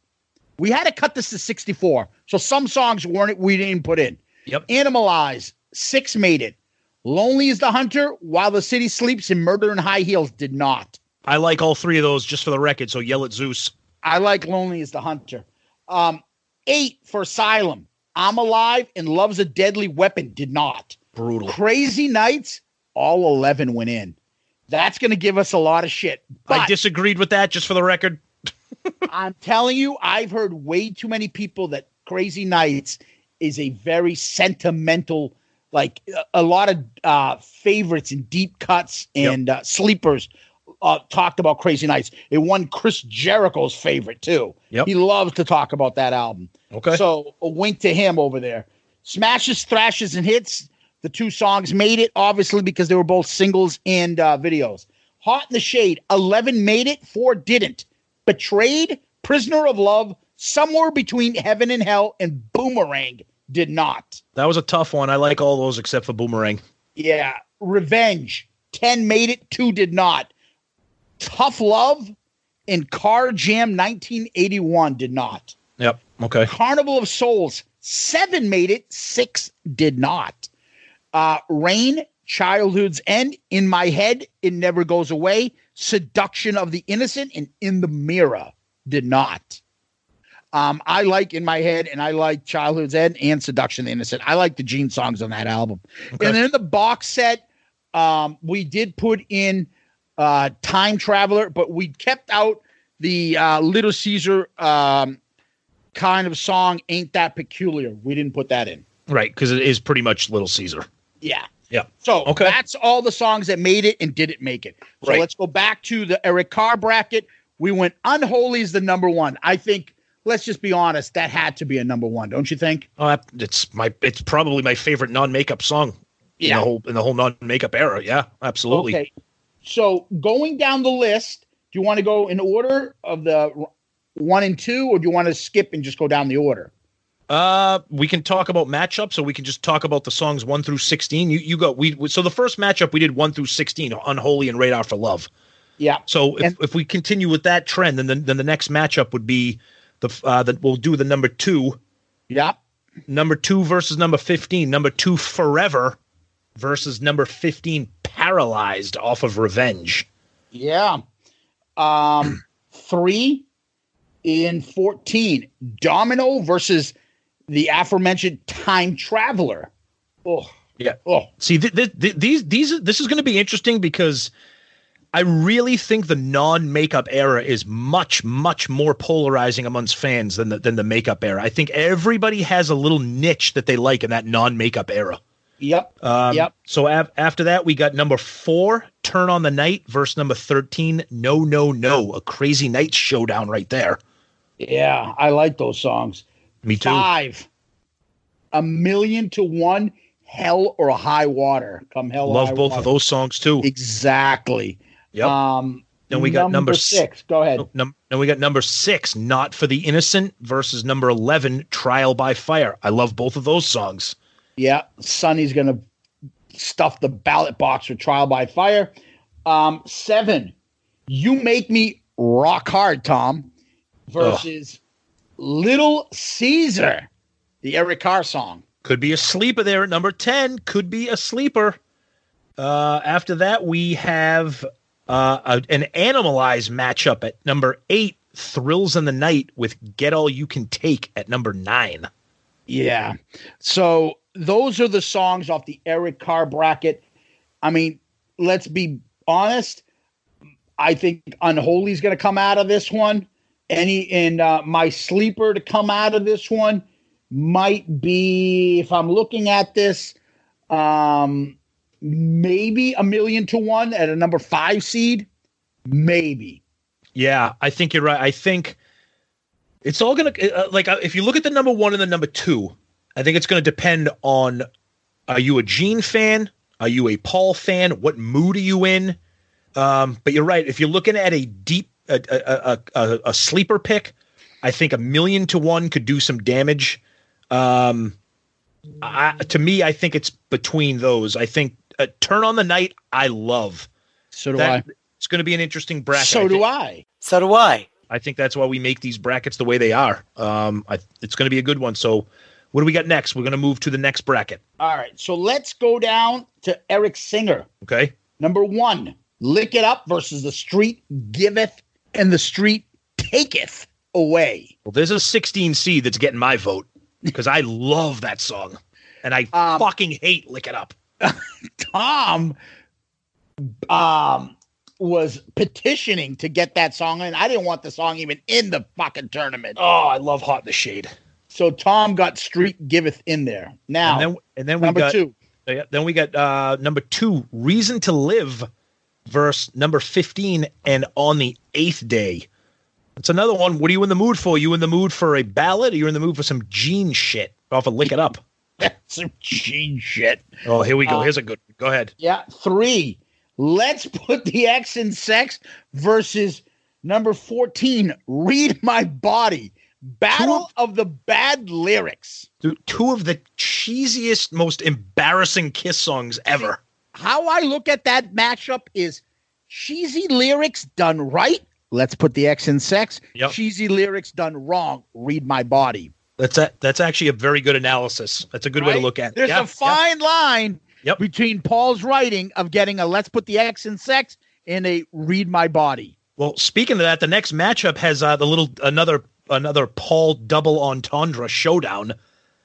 We had to cut this to 64. So some songs we didn't put in. Yep. Animalize, 6 made it. Lonely is the Hunter, While the City Sleeps, and Murder in High Heels did not. I like all 3 of those, just for the record, so yell at Zeus. I like Lonely is the Hunter. 8 for Asylum, I'm Alive, and Love's a Deadly Weapon did not. Brutal. Crazy Nights, all 11 went in. That's going to give us a lot of shit. But I disagreed with that, just for the record. I'm telling you, I've heard way too many people that Crazy Nights is a very sentimental, like a lot of favorites and deep cuts and sleepers talked about Crazy Nights. It won Chris Jericho's favorite too. Yep. He loves to talk about that album. Okay. So a wink to him over there. Smashes, Thrashes, and Hits. The 2 songs made it, obviously, because they were both singles and videos. Hot in the Shade, 11 made it, 4 didn't. Betrayed, Prisoner of Love, Somewhere Between Heaven and Hell, and Boomerang did not. That was a tough one. I like all those except for Boomerang. Yeah. Revenge, 10 made it, 2 did not. Tough Love and Car Jam 1981 did not. Yep. Okay. Carnival of Souls, 7 made it, 6 did not. Rain, Childhood's End, In My Head, It Never Goes Away, Seduction of the Innocent, and In the Mirror did not. I like In My Head, and I like Childhood's End and Seduction of the Innocent. I like the Gene songs on that album. Okay. And then in the box set, we did put in Time Traveler, but we kept out the Little Caesar kind of song, Ain't That Peculiar. We didn't put that in. Right, because it is pretty much Little Caesar. Yeah. Yeah. So that's all the songs that made it and didn't make it. So let's go back to the Eric Carr bracket. We went Unholy is the number 1. I think, let's just be honest, that had to be a number 1, don't you think? Oh, it's probably my favorite non-makeup song in the whole non-makeup era. Yeah, absolutely. Okay. So going down the list, do you want to go in order of the 1 and 2, or do you want to skip and just go down the order? We can talk about matchups, or we can just talk about the songs 1 through 16. You go. So the first matchup we did 1 through 16, Unholy and Radar for Love. Yeah. So if we continue with that trend, then the next matchup would be that we'll do the number 2. Yeah. Number 2 versus number 15. Number 2 Forever versus number 15 Paralyzed off of Revenge. Yeah. 3 in 14, Domino versus the aforementioned Time Traveler. Oh, yeah. Oh, see, this is going to be interesting because I really think the non-makeup era is much, much more polarizing amongst fans than the makeup era. I think everybody has a little niche that they like in that non-makeup era. Yep. Yep. So after that, we got number 4, Turn on the Night, versus number 13, No, No, No, a Crazy Night showdown right there. Yeah, I like those songs. Me too. 5, A Million to One, Hell or High Water. Come Hell or High Love both Water. of those songs too. Exactly. Yep. Then we got number 6. Go ahead. Then we got number 6, Not for the Innocent versus number 11, Trial by Fire. I love both of those songs. Yeah, Sonny's going to stuff the ballot box with Trial by Fire. 7, You Make Me Rock Hard, Tom, versus Little Caesar, the Eric Carr song. Could be a sleeper there at number 10. Could be a sleeper. After that, we have an Animalize matchup at number 8, Thrills in the Night with Get All You Can Take at number 9. Yeah. So those are the songs off the Eric Carr bracket. I mean, let's be honest. I think Unholy's going to come out of this one. My sleeper to come out of this one might be, if I'm looking at this, maybe 1,000,000 to 1 at a number 5 seed. Maybe. Yeah, I think you're right. I think it's all going to, if you look at the number 1 and the number 2, I think it's going to depend on, are you a Gene fan? Are you a Paul fan? What mood are you in? But you're right. If you're looking at a deep, a sleeper pick, I think 1,000,000 to 1 could do some damage. To me, I think it's between those. I think Turn on the Night, I love. So do I. It's going to be an interesting bracket. So do I. So do I. I think that's why we make these brackets the way they are. It's going to be a good one. So what do we got next? We're going to move to the next bracket. All right. So let's go down to Eric Singer. Okay. Number 1, Lick It Up versus The Street Giveth and The Street Taketh Away. Well, there's a 16 seed that's getting my vote because I love that song. And I fucking hate Lick It Up. Tom was petitioning to get that song in. I didn't want the song even in the fucking tournament. Oh, I love Hot in the Shade. So Tom got Street Giveth in there. Now, and then we number got 2. Then we got number 2, Reason to Live versus number 15, and On the 8th Day. It's another one. What are you in the mood for? Are you in the mood for a ballad, or are you in the mood for some Gene shit off of Lick It Up? Some Gene shit. Oh, here we go. Here's a good one. Go ahead. Yeah. 3, Let's Put the X in Sex versus number 14, Read My Body. Battle of the Bad Lyrics. Dude, 2 of the cheesiest, most embarrassing Kiss songs ever. How I look at that matchup is cheesy lyrics done right. Let's Put the X in Sex. Yep. Cheesy lyrics done wrong. Read My Body. That's actually a very good analysis. That's a good way to look at it. There's a fine line between Paul's writing of getting a Let's Put the X in Sex and a Read My Body. Well, speaking of that, the next matchup has another Paul double entendre showdown.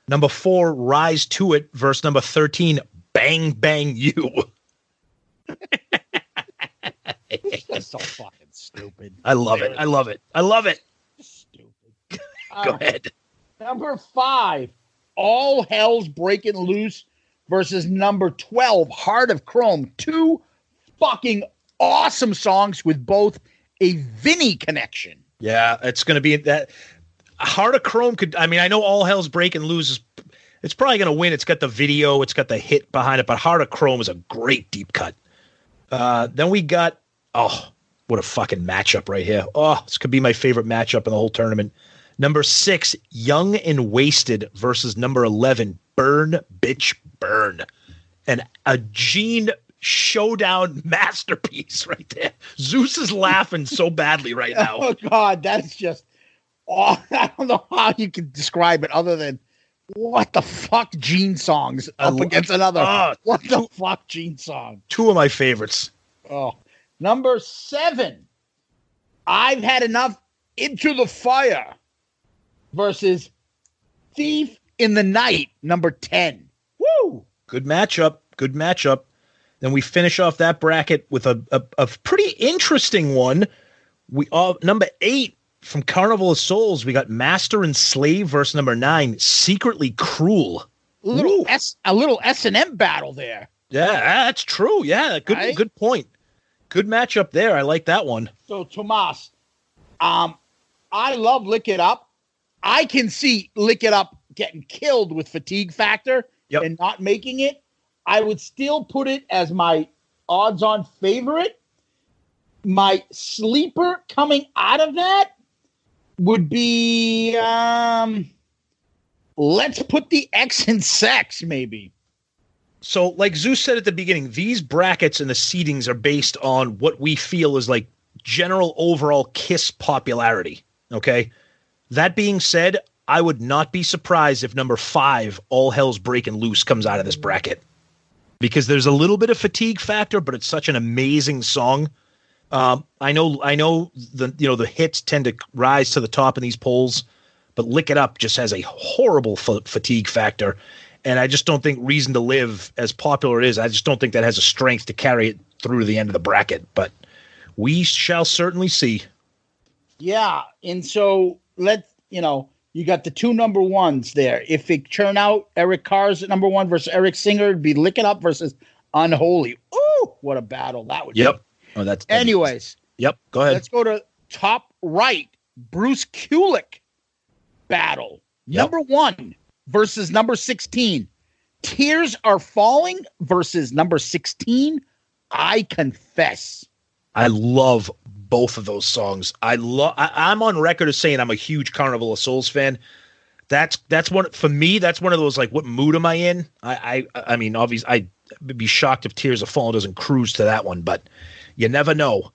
Number 4, Rise to It versus number 13, Bang Bang You. That's so fucking stupid. I love it. I love it. I love it. Stupid. Go ahead. Number 5, All Hell's Breaking Loose versus number 12, Heart of Chrome. 2 fucking awesome songs with both a Vinny connection. Yeah, it's going to be that. Heart of Chrome could, I mean, I know All Hell's Breaking Loose it's probably going to win. It's got the video, it's got the hit behind it, but Heart of Chrome is a great deep cut. Then we got, what a fucking matchup right here. Oh, this could be my favorite matchup in the whole tournament. Number 6, Young and Wasted versus number 11, Burn, Bitch, Burn. And a Gene showdown masterpiece right there. Zeus is laughing so badly right now. Oh, God, that's just, I don't know how you can describe it other than, what the fuck Gene songs up against another. What the fuck Gene song? 2 of my favorites. Oh, number 7, I've Had Enough, Into the Fire versus Thief in the Night, number 10. Woo! Good matchup. Good matchup. Then we finish off that bracket with a pretty interesting one. Number 8 from Carnival of Souls, we got Master and Slave versus number 9, Secretly Cruel. A little S&M battle there. Yeah, that's true. Yeah, good point. Good matchup there. I like that one. So, Tomas, I love Lick It Up. I can see Lick It Up getting killed with fatigue factor and not making it. I would still put it as my odds-on favorite. My sleeper coming out of that would be Let's Put the X in Sex, maybe. So, like Zeus said at the beginning, these brackets and the seedings are based on what we feel is like general overall Kiss popularity. Okay? That being said, I would not be surprised if number 5, All Hell's Breaking Loose, comes out of this bracket. Because there's a little bit of fatigue factor, but it's such an amazing song. I know the hits tend to rise to the top in these polls, but Lick It Up just has a horrible fatigue factor. And I just don't think Reason to Live, as popular it is, I just don't think that has a strength to carry it through to the end of the bracket. But we shall certainly see. Yeah. And so You got the two number ones there. If it turn out Eric Carr's at number one versus Eric Singer, it'd be Lick It Up versus Unholy. Ooh, what a battle that would be. Oh, that's Anyways. Yep. Go ahead. Let's go to top right. Bruce Kulick battle. Number 1 versus number 16. Tears Are Falling versus number 16. I Confess. I love both of those songs. I'm on record as saying I'm a huge Carnival of Souls fan. That's one for me. That's one of those, like, what mood am I in? I mean, obviously, I'd be shocked if Tears Are Falling doesn't cruise to that one, but you never know.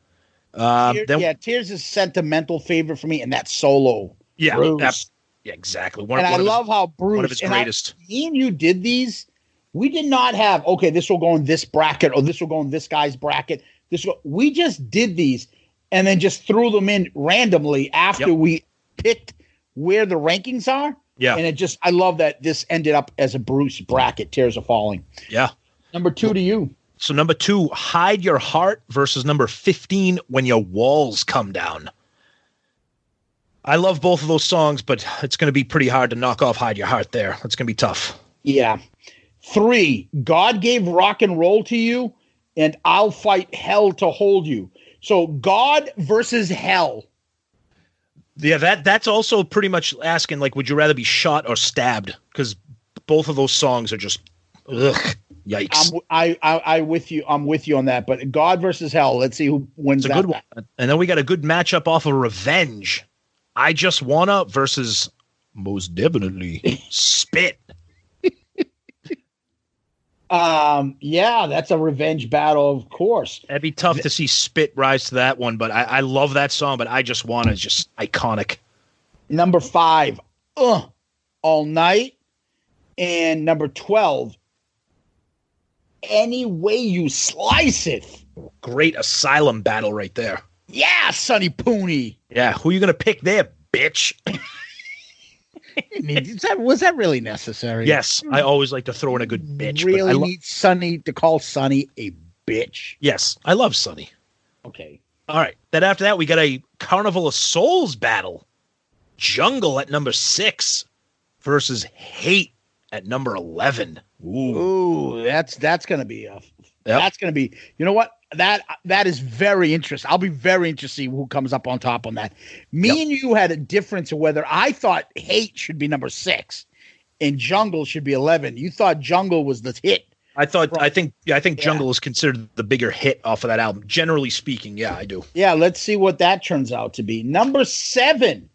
Tears is sentimental favorite for me, and that solo. Yeah, Bruce. yeah, exactly. I love how Bruce, one of his greatest. Me and you did these. We did not have, okay, this will go in this bracket, or this will go in this guy's bracket. We just did these and then just threw them in randomly after we picked where the rankings are. Yeah. And I love that this ended up as a Bruce bracket, Tears Are Falling. Yeah. Number 2 to you. So number 2, Hide Your Heart versus number 15, When Your Walls Come Down. I love both of those songs, but it's going to be pretty hard to knock off Hide Your Heart there. It's going to be tough. Yeah. 3, God Gave Rock and Roll to You, and I'll Fight Hell to Hold You. So God versus Hell. Yeah, that's also pretty much asking, like, would you rather be shot or stabbed? Because both of those songs are just, yikes. I'm with you. I'm with you on that. But God versus Hell. Let's see who wins. It's a good one. And then we got a good matchup off of Revenge. I Just Wanna versus Most Definitely Spit. Yeah, that's a revenge battle, of course. It'd be tough to see Spit rise to that one, but I love that song. But I Just Wanna is just iconic. Number 5, All Night, and number 12, Any Way You Slice It. Great Asylum battle right there. Yeah, Sonny Pooney. Yeah, who are you gonna pick there, bitch? Was that really necessary? Yes, I always like to throw in a good bitch. Really need Sonny to call Sonny a bitch? Yes, I love Sonny. Okay. All right. Then after that, we got a Carnival of Souls battle. Jungle at number 6 versus Hate at number 11. Ooh, that's gonna be that's gonna be. You know what? That is very interesting. I'll be very interested to see who comes up on top on that. Me and you had a difference of whether I thought Hate should be number 6 and Jungle should be 11. You thought Jungle was the hit. I think Jungle is considered the bigger hit off of that album. Generally speaking, yeah, I do. Yeah, let's see what that turns out to be. Number 7,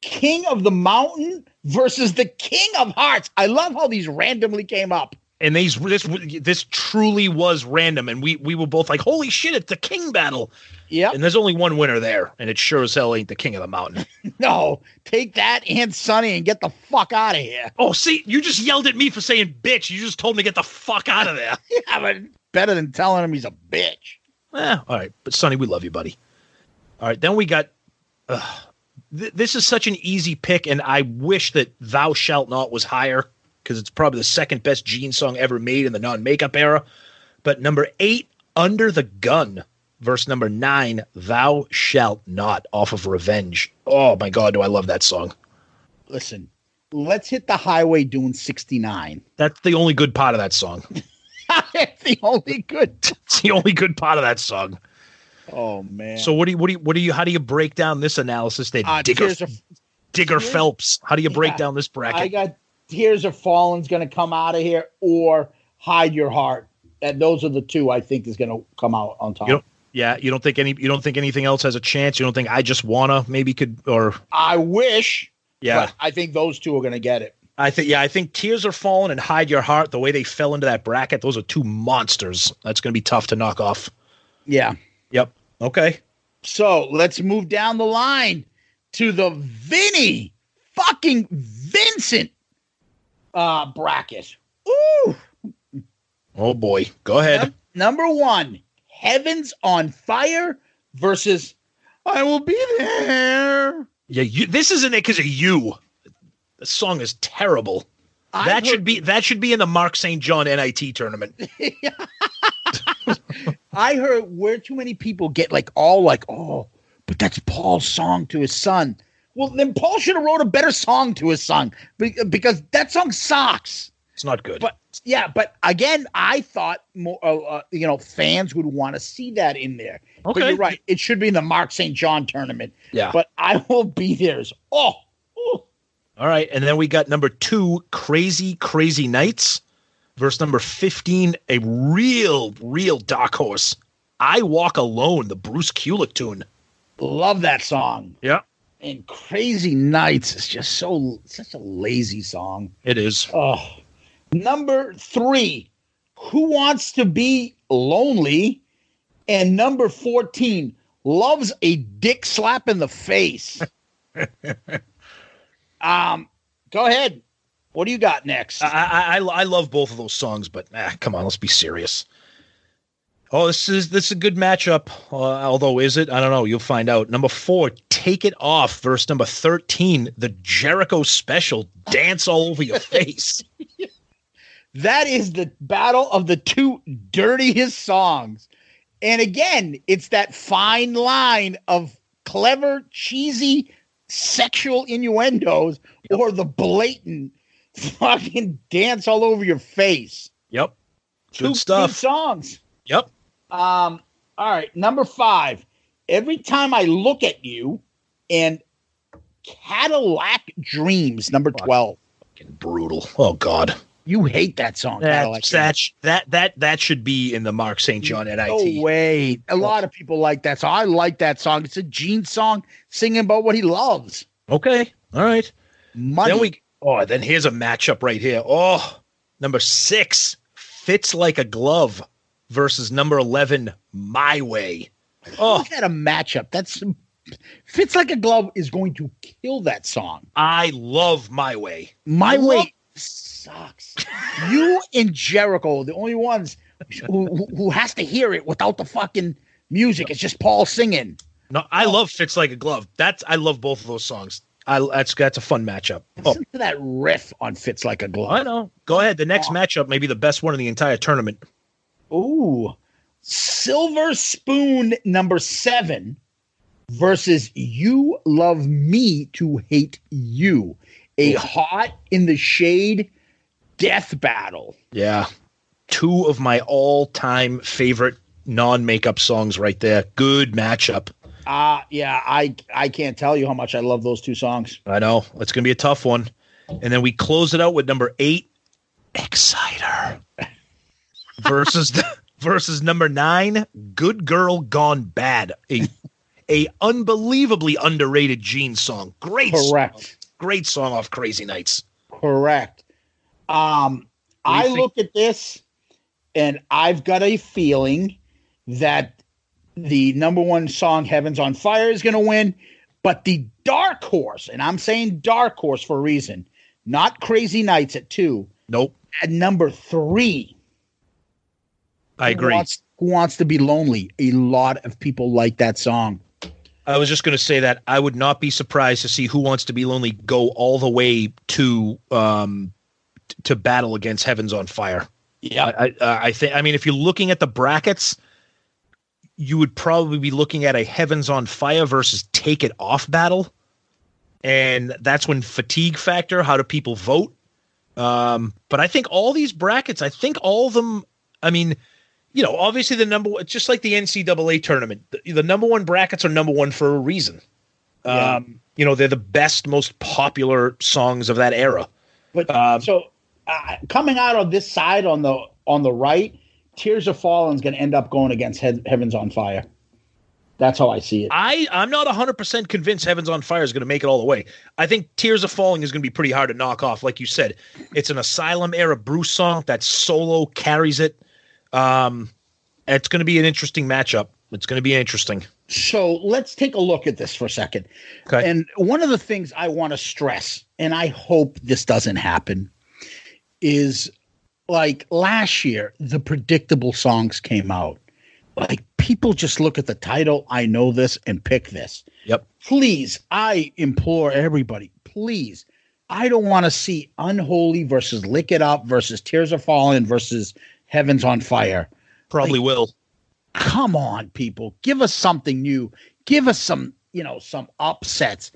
King of the Mountain versus the King of Hearts. I love how these randomly came up. And this truly was random, and we were both like, "Holy shit! It's the King battle." Yeah. And there's only one winner there, and it sure as hell ain't the King of the Mountain. No, take that and Sonny and get the fuck out of here. Oh, see, you just yelled at me for saying bitch. You just told me to get the fuck out of there. Yeah, but better than telling him he's a bitch. All right, but Sonny, we love you, buddy. All right, then we got. This is such an easy pick, and I wish that Thou Shalt Not was higher, because it's probably the second best Gene song ever made in the non-makeup era. But number 8, Under the Gun, verse number 9, Thou Shalt Not, off of Revenge. Oh my God, do I love that song. Listen, let's hit the highway doing 69. That's the only good part of that song. It's the only good. It's the only good part of that song. Oh man. So how do you break down this analysis there, Digger Phelps? How do you break down this bracket? I got Tears Are Fallen's going to come out of here, or Hide Your Heart. And those are the two I think is going to come out on top. You don't think anything else has a chance? You don't think I Just Wanna maybe could, or I wish. Yeah. But I think those two are going to get it. I think Tears Are Fallen and Hide Your Heart, the way they fell into that bracket, those are two monsters. That's going to be tough to knock off. Yeah. Yep. Okay. So let's move down the line to the Vinny fucking Vincent bracket. Ooh. Oh boy. Go ahead. Number 1, Heaven's on Fire versus I Will Be There. Yeah, this isn't it because of you. The song is terrible. That should be in the Mark St. John NIT tournament. I heard where too many people get oh, but that's Paul's song to his son. Well, then Paul should have wrote a better song to his song because that song sucks. It's not good. But yeah, but again, I thought more, fans would want to see that in there. Okay. But you're right. It should be in the Mark St. John tournament. Yeah. But I will be there. Ooh. All right. And then we got number 2, Crazy, Crazy Nights, verse number 15, a real dark horse. I Walk Alone, the Bruce Kulick tune. Love that song. Yeah. And Crazy Nights is just such a lazy song. It is. Oh. Number 3, Who Wants to Be Lonely? And number 14, Loves a Dick Slap in the Face. Go ahead. What do you got next? I love both of those songs, but come on, let's be serious. Oh, this is a good matchup. Although, is it? I don't know. You'll find out. Number 4, Take It Off, verse number 13, the Jericho Special, Dance All Over Your Face. That is the battle of the two dirtiest songs. And again, it's that fine line of clever, cheesy, sexual innuendos or the blatant fucking dance all over your face. Yep. Good stuff. Good songs. Yep. All right. Number 5, Every Time I Look at You, and Cadillac Dreams, number 12. Fucking brutal. Oh, God. You hate that song. That should be in the Mark St. John NIT. No way. A lot of people like that song. I like that song. It's a Gene song singing about what he loves. Okay. All right. Money. Then here's a matchup right here. Oh, number 6, Fits Like a Glove versus number 11, My Way. Oh, look at a matchup. That's Fits Like a Glove is going to kill that song. I love My Way. My Way sucks. You and Jericho, the only ones who has to hear it without the fucking music. It's just Paul singing. No, I love Fits Like a Glove. I love both of those songs. That's a fun matchup. Listen to that riff on Fits Like a Glove. I know. Go ahead. The next matchup may be the best one in the entire tournament. Ooh. Silver Spoon number 7 versus You Love Me to Hate You. A hot in the shade death battle. Yeah. 2 of my all-time favorite non-makeup songs right there. Good matchup. Yeah, I can't tell you how much I love those 2 songs. I know. It's going to be a tough one. And then we close it out with number 8, Exciter. versus number 9, Good Girl Gone Bad. A unbelievably underrated Gene song. Correct. Song. Great song off Crazy Nights. Correct. I look at this and I've got a feeling that the number 1 song, Heaven's on Fire, is going to win. But the dark horse, and I'm saying dark horse for a reason, not Crazy Nights at 2. Nope. At number 3. I agree. Who Wants to Be Lonely? A lot of people like that song. I was just going to say that I would not be surprised to see Who Wants to Be Lonely go all the way to battle against Heaven's on Fire. Yeah. I think, I mean, if you're looking at the brackets, you would probably be looking at a Heaven's on Fire versus Take It Off battle. And that's when fatigue factor, how do people vote? But I think all these brackets, all of them, I mean, you know, obviously the number one, just like the NCAA tournament, the number 1 brackets are number 1 for a reason. Yeah. You know, they're the best, most popular songs of that era. But coming out of this side on the right, Tears Are Falling is going to end up going against Heaven's on Fire. That's how I see it. I'm not 100% convinced Heaven's on Fire is going to make it all the way. I think Tears Are Falling is going to be pretty hard to knock off. Like you said, it's an Asylum era Bruce song. That solo carries it. It's going to be an interesting matchup. It's going to be interesting. So let's take a look at this for a second. Okay. And one of the things I want to stress, and I hope this doesn't happen, is like last year, the predictable songs came out. Like people just look at the title, I know this, and pick this. Yep. Please, I implore everybody, please. I don't want to see Unholy versus Lick It Up versus Tears Are Falling versus Heaven's on Fire. Probably will. Come on, people. Give us something new. Give us some upsets.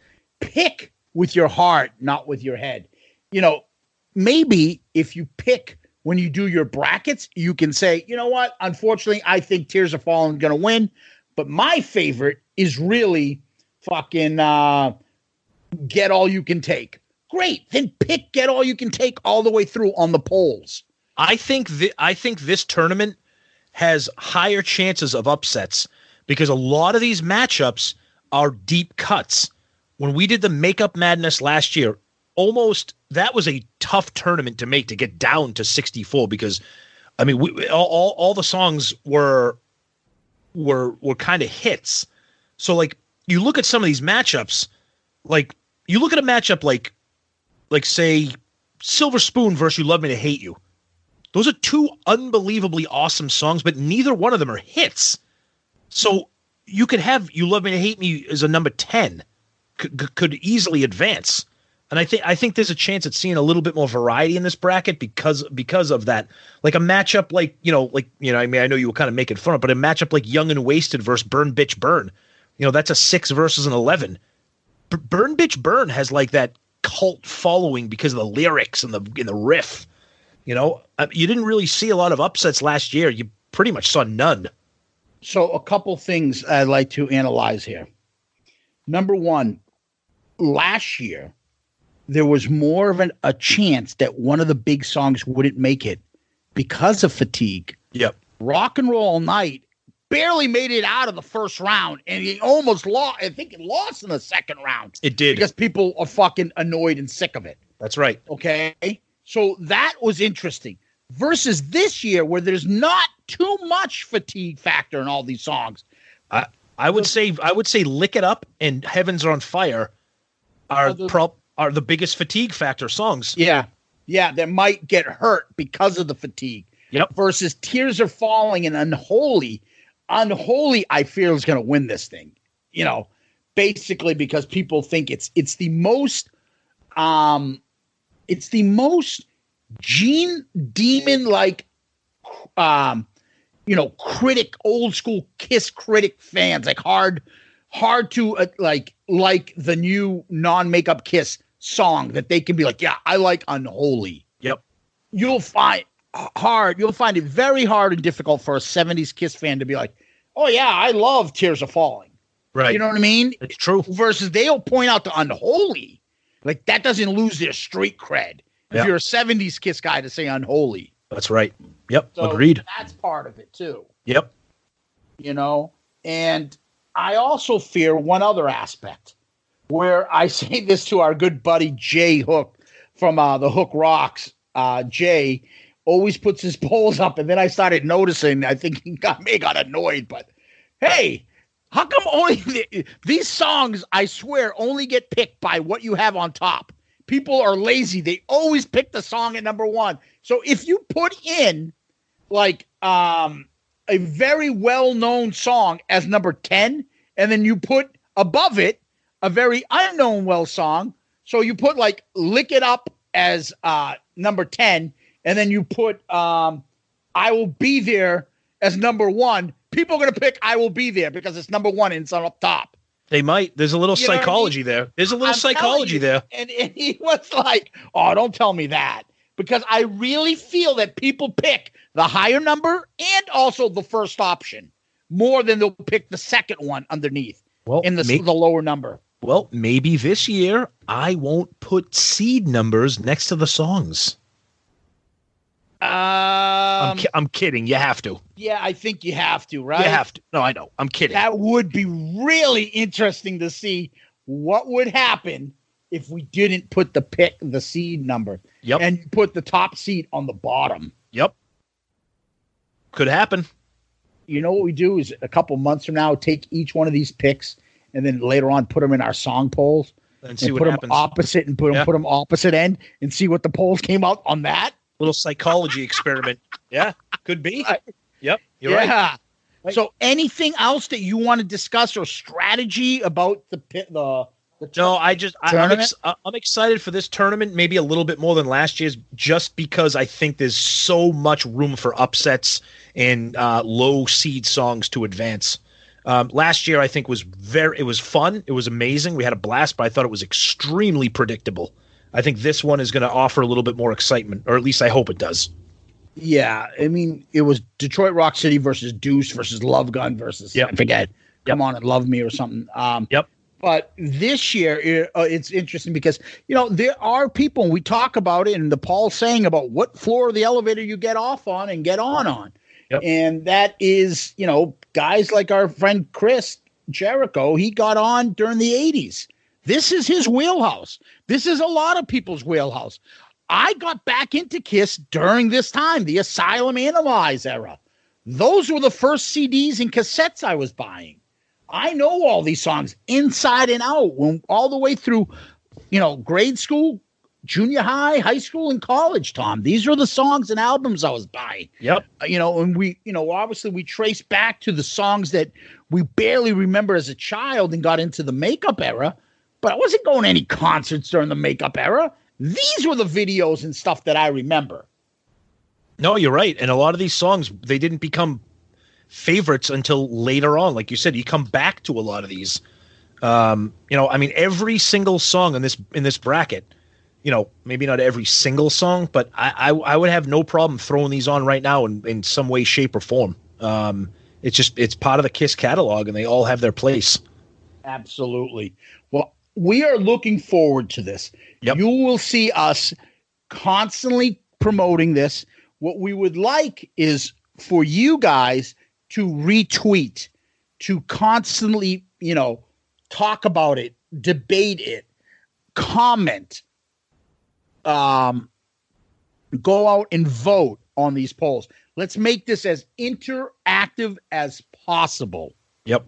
pick with your heart, not with your head. You know, maybe if you pick when you do your brackets, you can say, you know what? Unfortunately, I think Tears Are Falling going to win. But my favorite is really fucking Get All You Can Take. Great. Then pick Get All You Can Take all the way through on the polls. I think this tournament has higher chances of upsets because a lot of these matchups are deep cuts. When we did the Makeup Madness last year, that was a tough tournament to make, to get down to 64 because, I mean, all the songs were kind of hits. So like you look at some of these matchups, like you look at a matchup like say Silver Spoon versus You Love Me to Hate You. Those are two unbelievably awesome songs, but neither one of them are hits. So you could have You Love Me to Hate Me as a number 10, could easily advance. And I think there's a chance at seeing a little bit more variety in this bracket because of that. Like a matchup I mean, I know you were kind of making fun of it, but a matchup like Young and Wasted versus Burn Bitch Burn, that's a 6 versus an 11. Burn Bitch Burn has like that cult following because of the lyrics and the riff. You didn't really see a lot of upsets last year. You pretty much saw none. So a couple things I'd like to analyze here. Number one, last year, there was more of a chance that one of the big songs wouldn't make it because of fatigue. Yep. Rock and Roll All Night barely made it out of the first round, and he almost lost. I think it lost in the second round. It did. Because people are fucking annoyed and sick of it. That's right. Okay? So that was interesting. Versus this year where there's not too much fatigue factor in all these songs. I would say Lick It Up and Heavens Are on Fire are the biggest fatigue factor songs. Yeah. Yeah, that might get hurt because of the fatigue. Yep. Versus Tears Are Falling and Unholy. Unholy, I fear, is going to win this thing. Basically because people think it's the most Gene Demon like critic, old school Kiss critic fans, like hard to like the new non-makeup Kiss song that they can be like, yeah, I like Unholy. Yep. You'll find it very hard and difficult for a 70s Kiss fan to be like, oh yeah, I love Tears Are Falling. Right. You know what I mean? It's true. Versus they'll point out the Unholy. Like that doesn't lose their street cred. If you're a 70s Kiss guy to say Unholy. That's right. Yep. So agreed. That's part of it too. Yep. And I also fear one other aspect where I say this to our good buddy Jay Hook from the Hook Rocks. Jay always puts his polls up, and then I started noticing, I think he got annoyed, but hey, how come only these songs, I swear, only get picked by what you have on top? People are lazy. They always pick the song at number 1. So if you put in like a very well-known song as number 10, and then you put above it a very unknown song, so you put like Lick It Up as number 10, and then you put I Will Be There as number 1, people are going to pick I Will Be There because it's number 1 and it's on up top. They might. There's a little psychology there. There's a little psychology there. And he was like, oh, don't tell me that. Because I really feel that people pick the higher number and also the first option more than they'll pick the second one underneath in the lower number. Well, maybe this year I won't put seed numbers next to the songs. I'm kidding. You have to. Yeah, I think you have to, right? You have to. No, I know. I'm kidding. That would be really interesting to see what would happen if we didn't put the seed number. Yep. And put the top seed on the bottom. Yep. Could happen. You know what we do is a couple months from now, take each one of these picks and then later on put them in our song polls and see what put happens. Them opposite and put them opposite end and see what the polls came out on that. Little psychology experiment. Yeah, could be. Yep, you're right. Yeah. So anything else that you want to discuss or strategy about the No, I'm excited for this tournament, maybe a little bit more than last year's, just because I think there's so much room for upsets and low seed songs to advance. Last year, I think it was fun. It was amazing. We had a blast, but I thought it was extremely predictable. I think this one is going to offer a little bit more excitement, or at least I hope it does. Yeah, I mean, it was Detroit Rock City versus Deuce versus Love Gun versus, I forget, Come On and Love Me or something. Yep. But this year, it's interesting because, there are people, and we talk about it, and the Paul's saying about what floor of the elevator you get off on and get on. Yep. And that is, guys like our friend Chris Jericho, he got on during the 80s. This is his wheelhouse. This is a lot of people's wheelhouse. I got back into Kiss during this time, the Asylum Animalize era. Those were the first CDs and cassettes I was buying. I know all these songs inside and out, all the way through, grade school, junior high, high school, and college, Tom. These are the songs and albums I was buying. Yep. And we, obviously we trace back to the songs that we barely remember as a child and got into the makeup era, but I wasn't going to any concerts during the makeup era. These were the videos and stuff that I remember. No, you're right. And a lot of these songs, they didn't become favorites until later on. Like you said, you come back to a lot of these. Every single song in this bracket, maybe not every single song, but I would have no problem throwing these on right now in some way, shape, or form. It's part of the Kiss catalog, and they all have their place. Absolutely. Well, we are looking forward to this. Yep. You will see us constantly promoting this. What we would like is for you guys to retweet, to constantly, talk about it, debate it, comment, go out and vote on these polls. Let's make this as interactive as possible. Yep.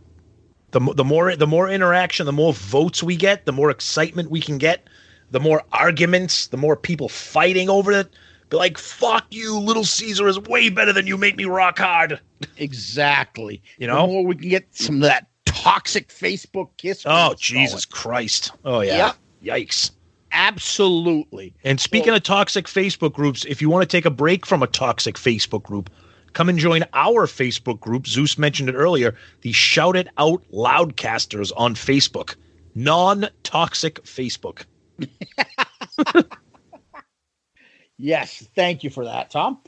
The more interaction, the more votes we get, the more excitement we can get, the more arguments, the more people fighting over it. Be like, fuck you, Little Caesar is way better than you, make me rock hard. Exactly. The more we can get some of that toxic Facebook Kiss. Oh, Jesus Christ. Oh, yeah. Yep. Yikes. Absolutely. And speaking of toxic Facebook groups, if you want to take a break from a toxic Facebook group, come and join our Facebook group. Zeus mentioned it earlier, the Shout It Out Loudcasters on Facebook. Non-toxic Facebook. Yes, thank you for that, Tom.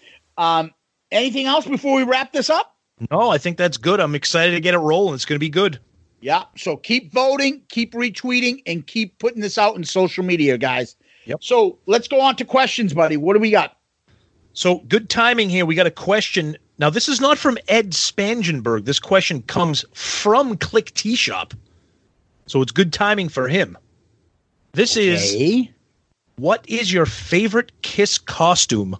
Anything else before we wrap this up? No, I think that's good. I'm excited to get it rolling. It's going to be good. Yeah, so keep voting, keep retweeting, and keep putting this out in social media, guys. Yep. So let's go on to questions, buddy. What do we got? So good timing here. We got a question. Now, this is not from Ed Spangenberg. This question comes from Click Tea Shop. So it's good timing for him. This is... What is your favorite Kiss costume,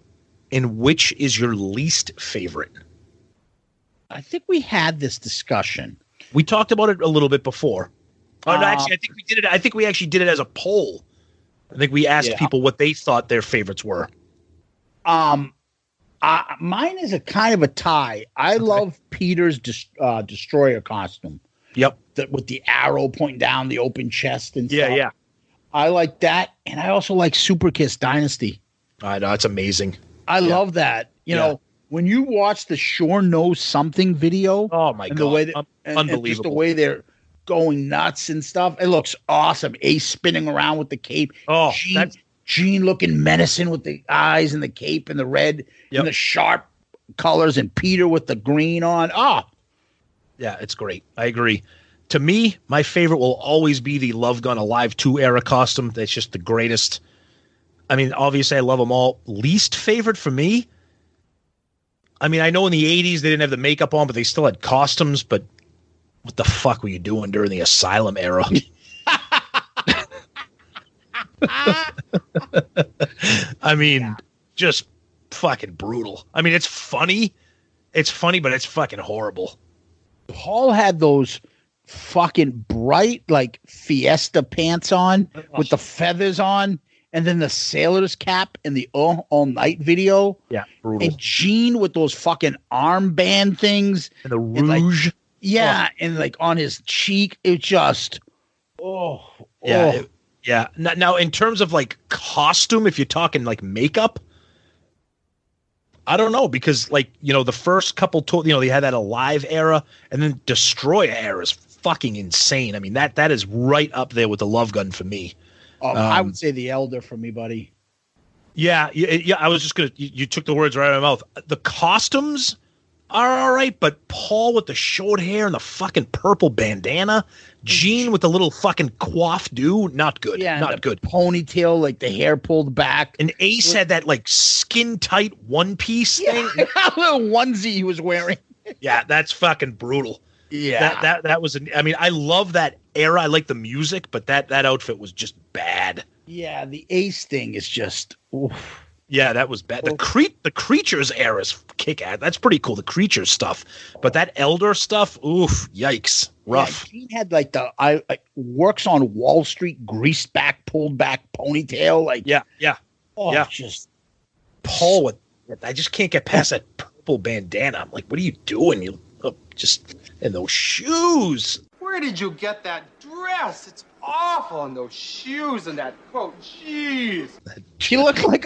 and which is your least favorite? I think we had this discussion. We talked about it a little bit before. Actually, I think we did it. I think we actually did it as a poll. I think we asked people what they thought their favorites were. Mine is a kind of a tie. I love Peter's Destroyer costume. Yep. With the arrow pointing down, the open chest and stuff. Yeah. I like that, and I also like Super Kiss Dynasty. I know, it's amazing. I love that. You know, when you watch the Sure Knows Something video, oh my god, the way unbelievable! And just the way they're going nuts and stuff, it looks awesome. Ace spinning around with the cape. Oh, Gene looking menacing with the eyes and the cape and the red and the sharp colors, and Peter with the green on. Yeah, it's great. I agree. To me, my favorite will always be the Love Gun Alive 2 era costume. That's just the greatest. I mean, obviously, I love them all. Least favorite for me? I mean, I know in the 80s they didn't have the makeup on, but they still had costumes. But what the fuck were you doing during the Asylum era? I mean, just fucking brutal. I mean, it's funny. It's funny, but it's fucking horrible. Paul had those fucking bright like Fiesta pants on with the feathers on, and then the sailor's cap in the all night video. Yeah, brutal. And Gene with those fucking armband things and the rouge. And like on his cheek, it just Now in terms of like costume, if you're talking like makeup, I don't know, because like, the first couple they had that Alive era, and then Destroyer era is fucking insane. I mean, that is right up there with the Love Gun for me. I would say the Elder for me, buddy. Yeah. I was just gonna. You took the words right out of my mouth. The costumes are all right, but Paul with the short hair and the fucking purple bandana, Gene with the little fucking coif do, not good. Yeah, not good. Ponytail, like the hair pulled back. And Ace had that like skin tight one piece thing. A little onesie he was wearing. Yeah, that's fucking brutal. Yeah, that was. I mean, I love that era. I like the music, but that outfit was just bad. Yeah, the Ace thing is just. Oof. Yeah, that was bad. The Creatures era is kick-ass. That's pretty cool, the Creatures stuff. But that Elder stuff, oof, yikes, rough. Yeah, Gene had like works on Wall Street, greased back, pulled back ponytail. Like yeah. Oh, yeah. Just Paul with. I just can't get past that purple bandana. I'm like, what are you doing? You just in those shoes. Where did you get that dress? It's awful, and those shoes and that coat. Jeez. He looked like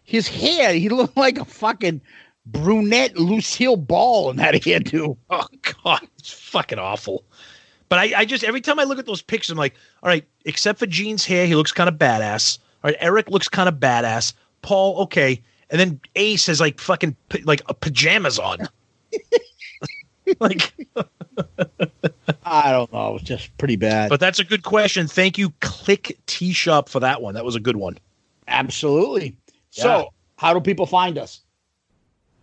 his hair. He looked like a fucking brunette Lucille Ball in that hairdo. Oh God, it's fucking awful. But I just every time I look at those pictures, I'm like, all right, except for Gene's hair, he looks kind of badass. All right, Eric looks kind of badass. Paul, okay, and then Ace has like fucking like pajamas on. Like. I don't know. It was just pretty bad. But that's a good question. Thank you, Click Tea Shop, for that one. That was a good one. Absolutely. Yeah. So, how do people find us?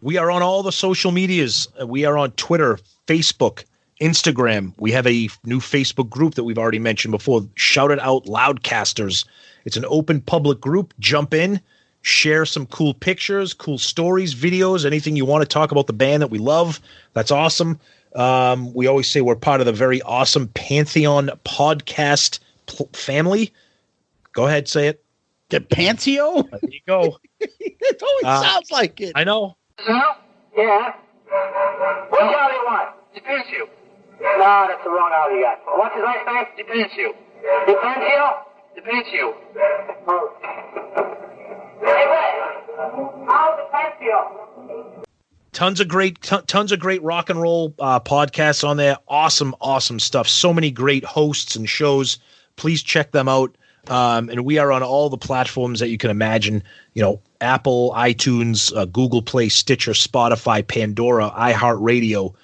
We are on all the social medias. We are on Twitter, Facebook, Instagram. We have a new Facebook group that we've already mentioned before. Shout It Out Loudcasters. It's an open public group. Jump in, share some cool pictures, cool stories, videos, anything you want to talk about the band that we love. That's awesome. We always say we're part of the very awesome Pantheon podcast family. Go ahead, say it. The Pantheon? There you go. It always sounds like it. I know. Yeah. What Charlie want? Depends you. No, that's the wrong Charlie got. What's his last name? Depends you. Depends you? Depends you. Hey, what? How depends you? Tons of great rock and roll podcasts on there. Awesome stuff. So many great hosts and shows. Please check them out. And we are on all the platforms that you can imagine. Apple, iTunes, Google Play, Stitcher, Spotify, Pandora, iHeartRadio.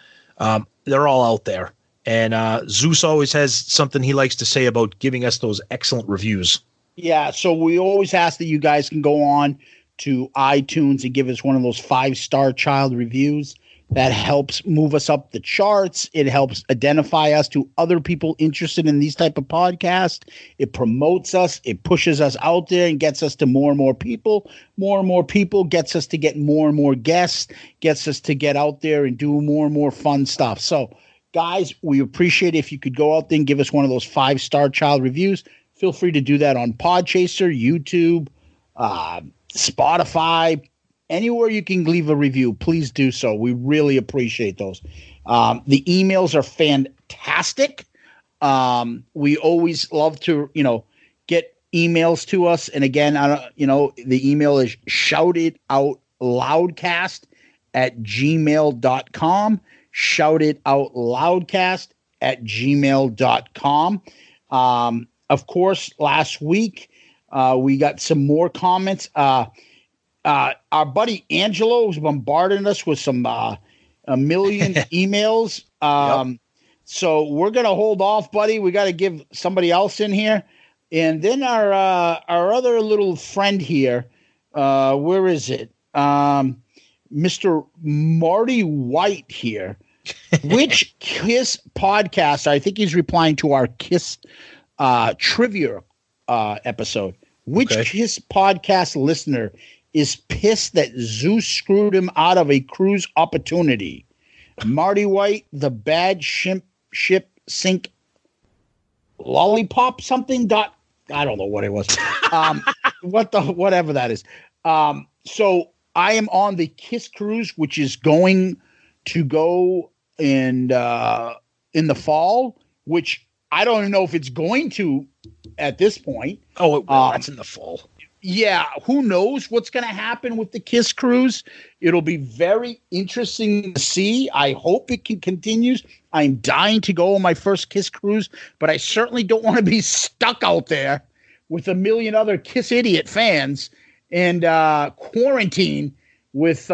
They're all out there. And Zeus always has something he likes to say about giving us those excellent reviews. Yeah, so we always ask that you guys can go on to iTunes and give us one of those 5-star child reviews. That helps move us up the charts. It helps identify us to other people interested in these type of podcasts. It promotes us. It pushes us out there and gets us to more and more people. More and more people gets us to get more and more guests, gets us to get out there and do more and more fun stuff. So, guys, we appreciate it if you could go out there and give us one of those 5-star child reviews. Feel free to do that on Podchaser, YouTube, Spotify, anywhere you can leave a review, please do so. We really appreciate those. The emails are fantastic. We always love to, get emails to us. And again, the email is shoutitoutloudcast@gmail.com. Shoutitoutloudcast@gmail.com. Of course, last week, we got some more comments. Our buddy Angelo was bombarding us with some a million emails. So we're gonna hold off, buddy. We got to give somebody else in here, and then our other little friend here. Where is it? Mr. Marty White here. Which Kiss podcast? I think he's replying to our Kiss trivia episode. Which Kiss podcast listener is pissed that Zeus screwed him out of a cruise opportunity? Marty White, the bad ship sink lollipop something dot. I don't know what it was. Whatever that is. So I am on the Kiss cruise, which is going to go in the fall, which I don't even know if it's going to at this point. Oh, that's in the fall. Yeah, who knows what's going to happen with the Kiss cruise? It'll be very interesting to see. I hope it continues. I'm dying to go on my first Kiss cruise, but I certainly don't want to be stuck out there with a million other Kiss idiot fans and quarantine with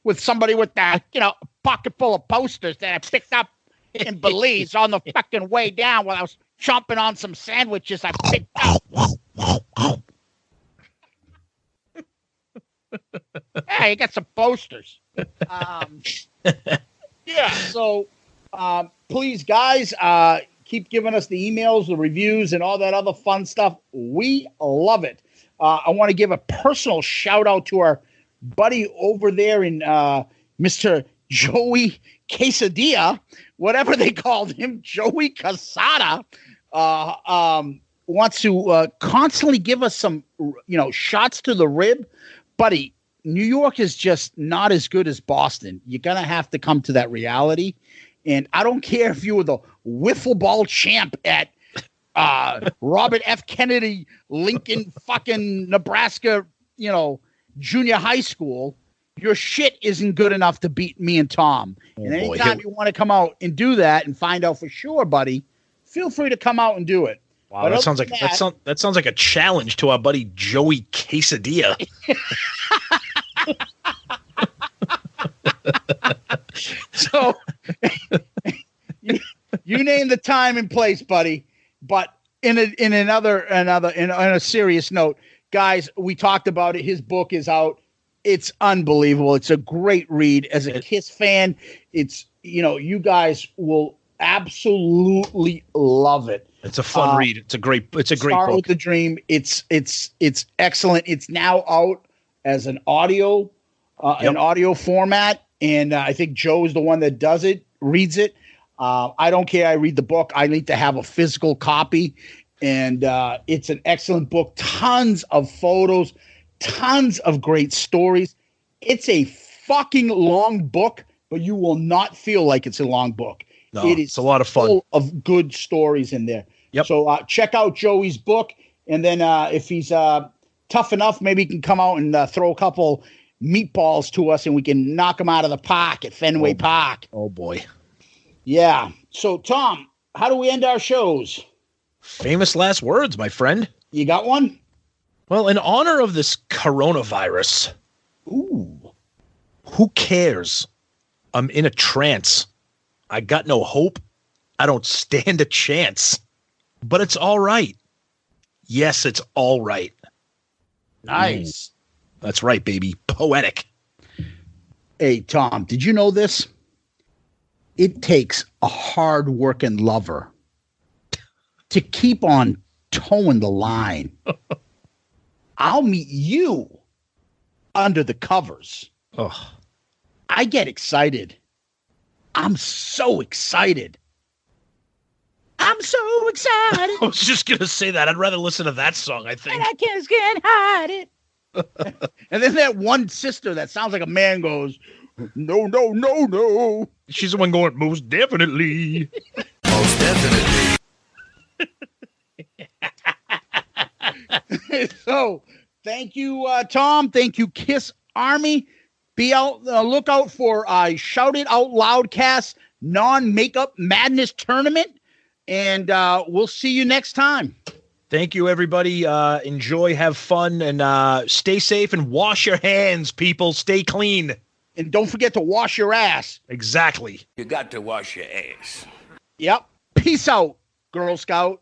with somebody with that a pocket full of posters that I picked up in Belize on the fucking way down while I was chomping on some sandwiches I picked up. Hey, you got some posters. So please, guys, keep giving us the emails, the reviews, and all that other fun stuff. We love it. I want to give a personal shout out to our buddy over there in Mr. Joey Quesadilla, whatever they called him, Joey Casada. Wants to constantly give us some, shots to the rib. Buddy, New York is just not as good as Boston. You're going to have to come to that reality. And I don't care if you were the wiffle ball champ at Robert F. Kennedy, Lincoln, fucking Nebraska, junior high school. Your shit isn't good enough to beat me and Tom. And anytime you want to come out and do that and find out for sure, buddy, feel free to come out and do it. Wow, that sounds like a challenge to our buddy Joey Quesadilla. So you name the time and place, buddy. But in a serious note, guys, we talked about it. His book is out. It's unbelievable. It's a great read. As a Kiss fan, it's you guys will absolutely love it. It's a fun read. It's a great book. With the Dream. It's excellent. It's now out as an audio format, and I think Joe is the one that reads it. I don't care. I read the book. I need to have a physical copy, and it's an excellent book. Tons of photos, tons of great stories. It's a fucking long book, but you will not feel like it's a long book. No, it's a lot of fun. Full of good stories in there. Yep. So check out Joey's book, and then if he's tough enough, maybe he can come out and throw a couple meatballs to us, and we can knock him out of the park at Fenway Park. Oh boy. Yeah. So Tom, how do we end our shows? Famous last words, my friend. You got one? Well, in honor of this coronavirus. Ooh. Who cares? I'm in a trance. I got no hope. I don't stand a chance. But it's all right. Yes, it's all right. Nice. Ooh. That's right, baby. Poetic. Hey, Tom, did you know this? It takes a hard-working lover to keep on towing the line. I'll meet you under the covers. Oh. I get excited. I'm so excited. I'm so excited. I was just going to say that. I'd rather listen to that song, I think. And I can't hide it. And then that one sister that sounds like a man goes, no, no, no, no. She's the one going, most definitely. Most definitely. So, thank you, Tom. Thank you, Kiss Army. Be out, look out for Shout It Out Loudcast non-makeup madness tournament, and we'll see you next time. Thank you, everybody. Enjoy, have fun, and stay safe and wash your hands, people. Stay clean. And don't forget to wash your ass. Exactly. You got to wash your ass. Yep. Peace out, Girl Scout.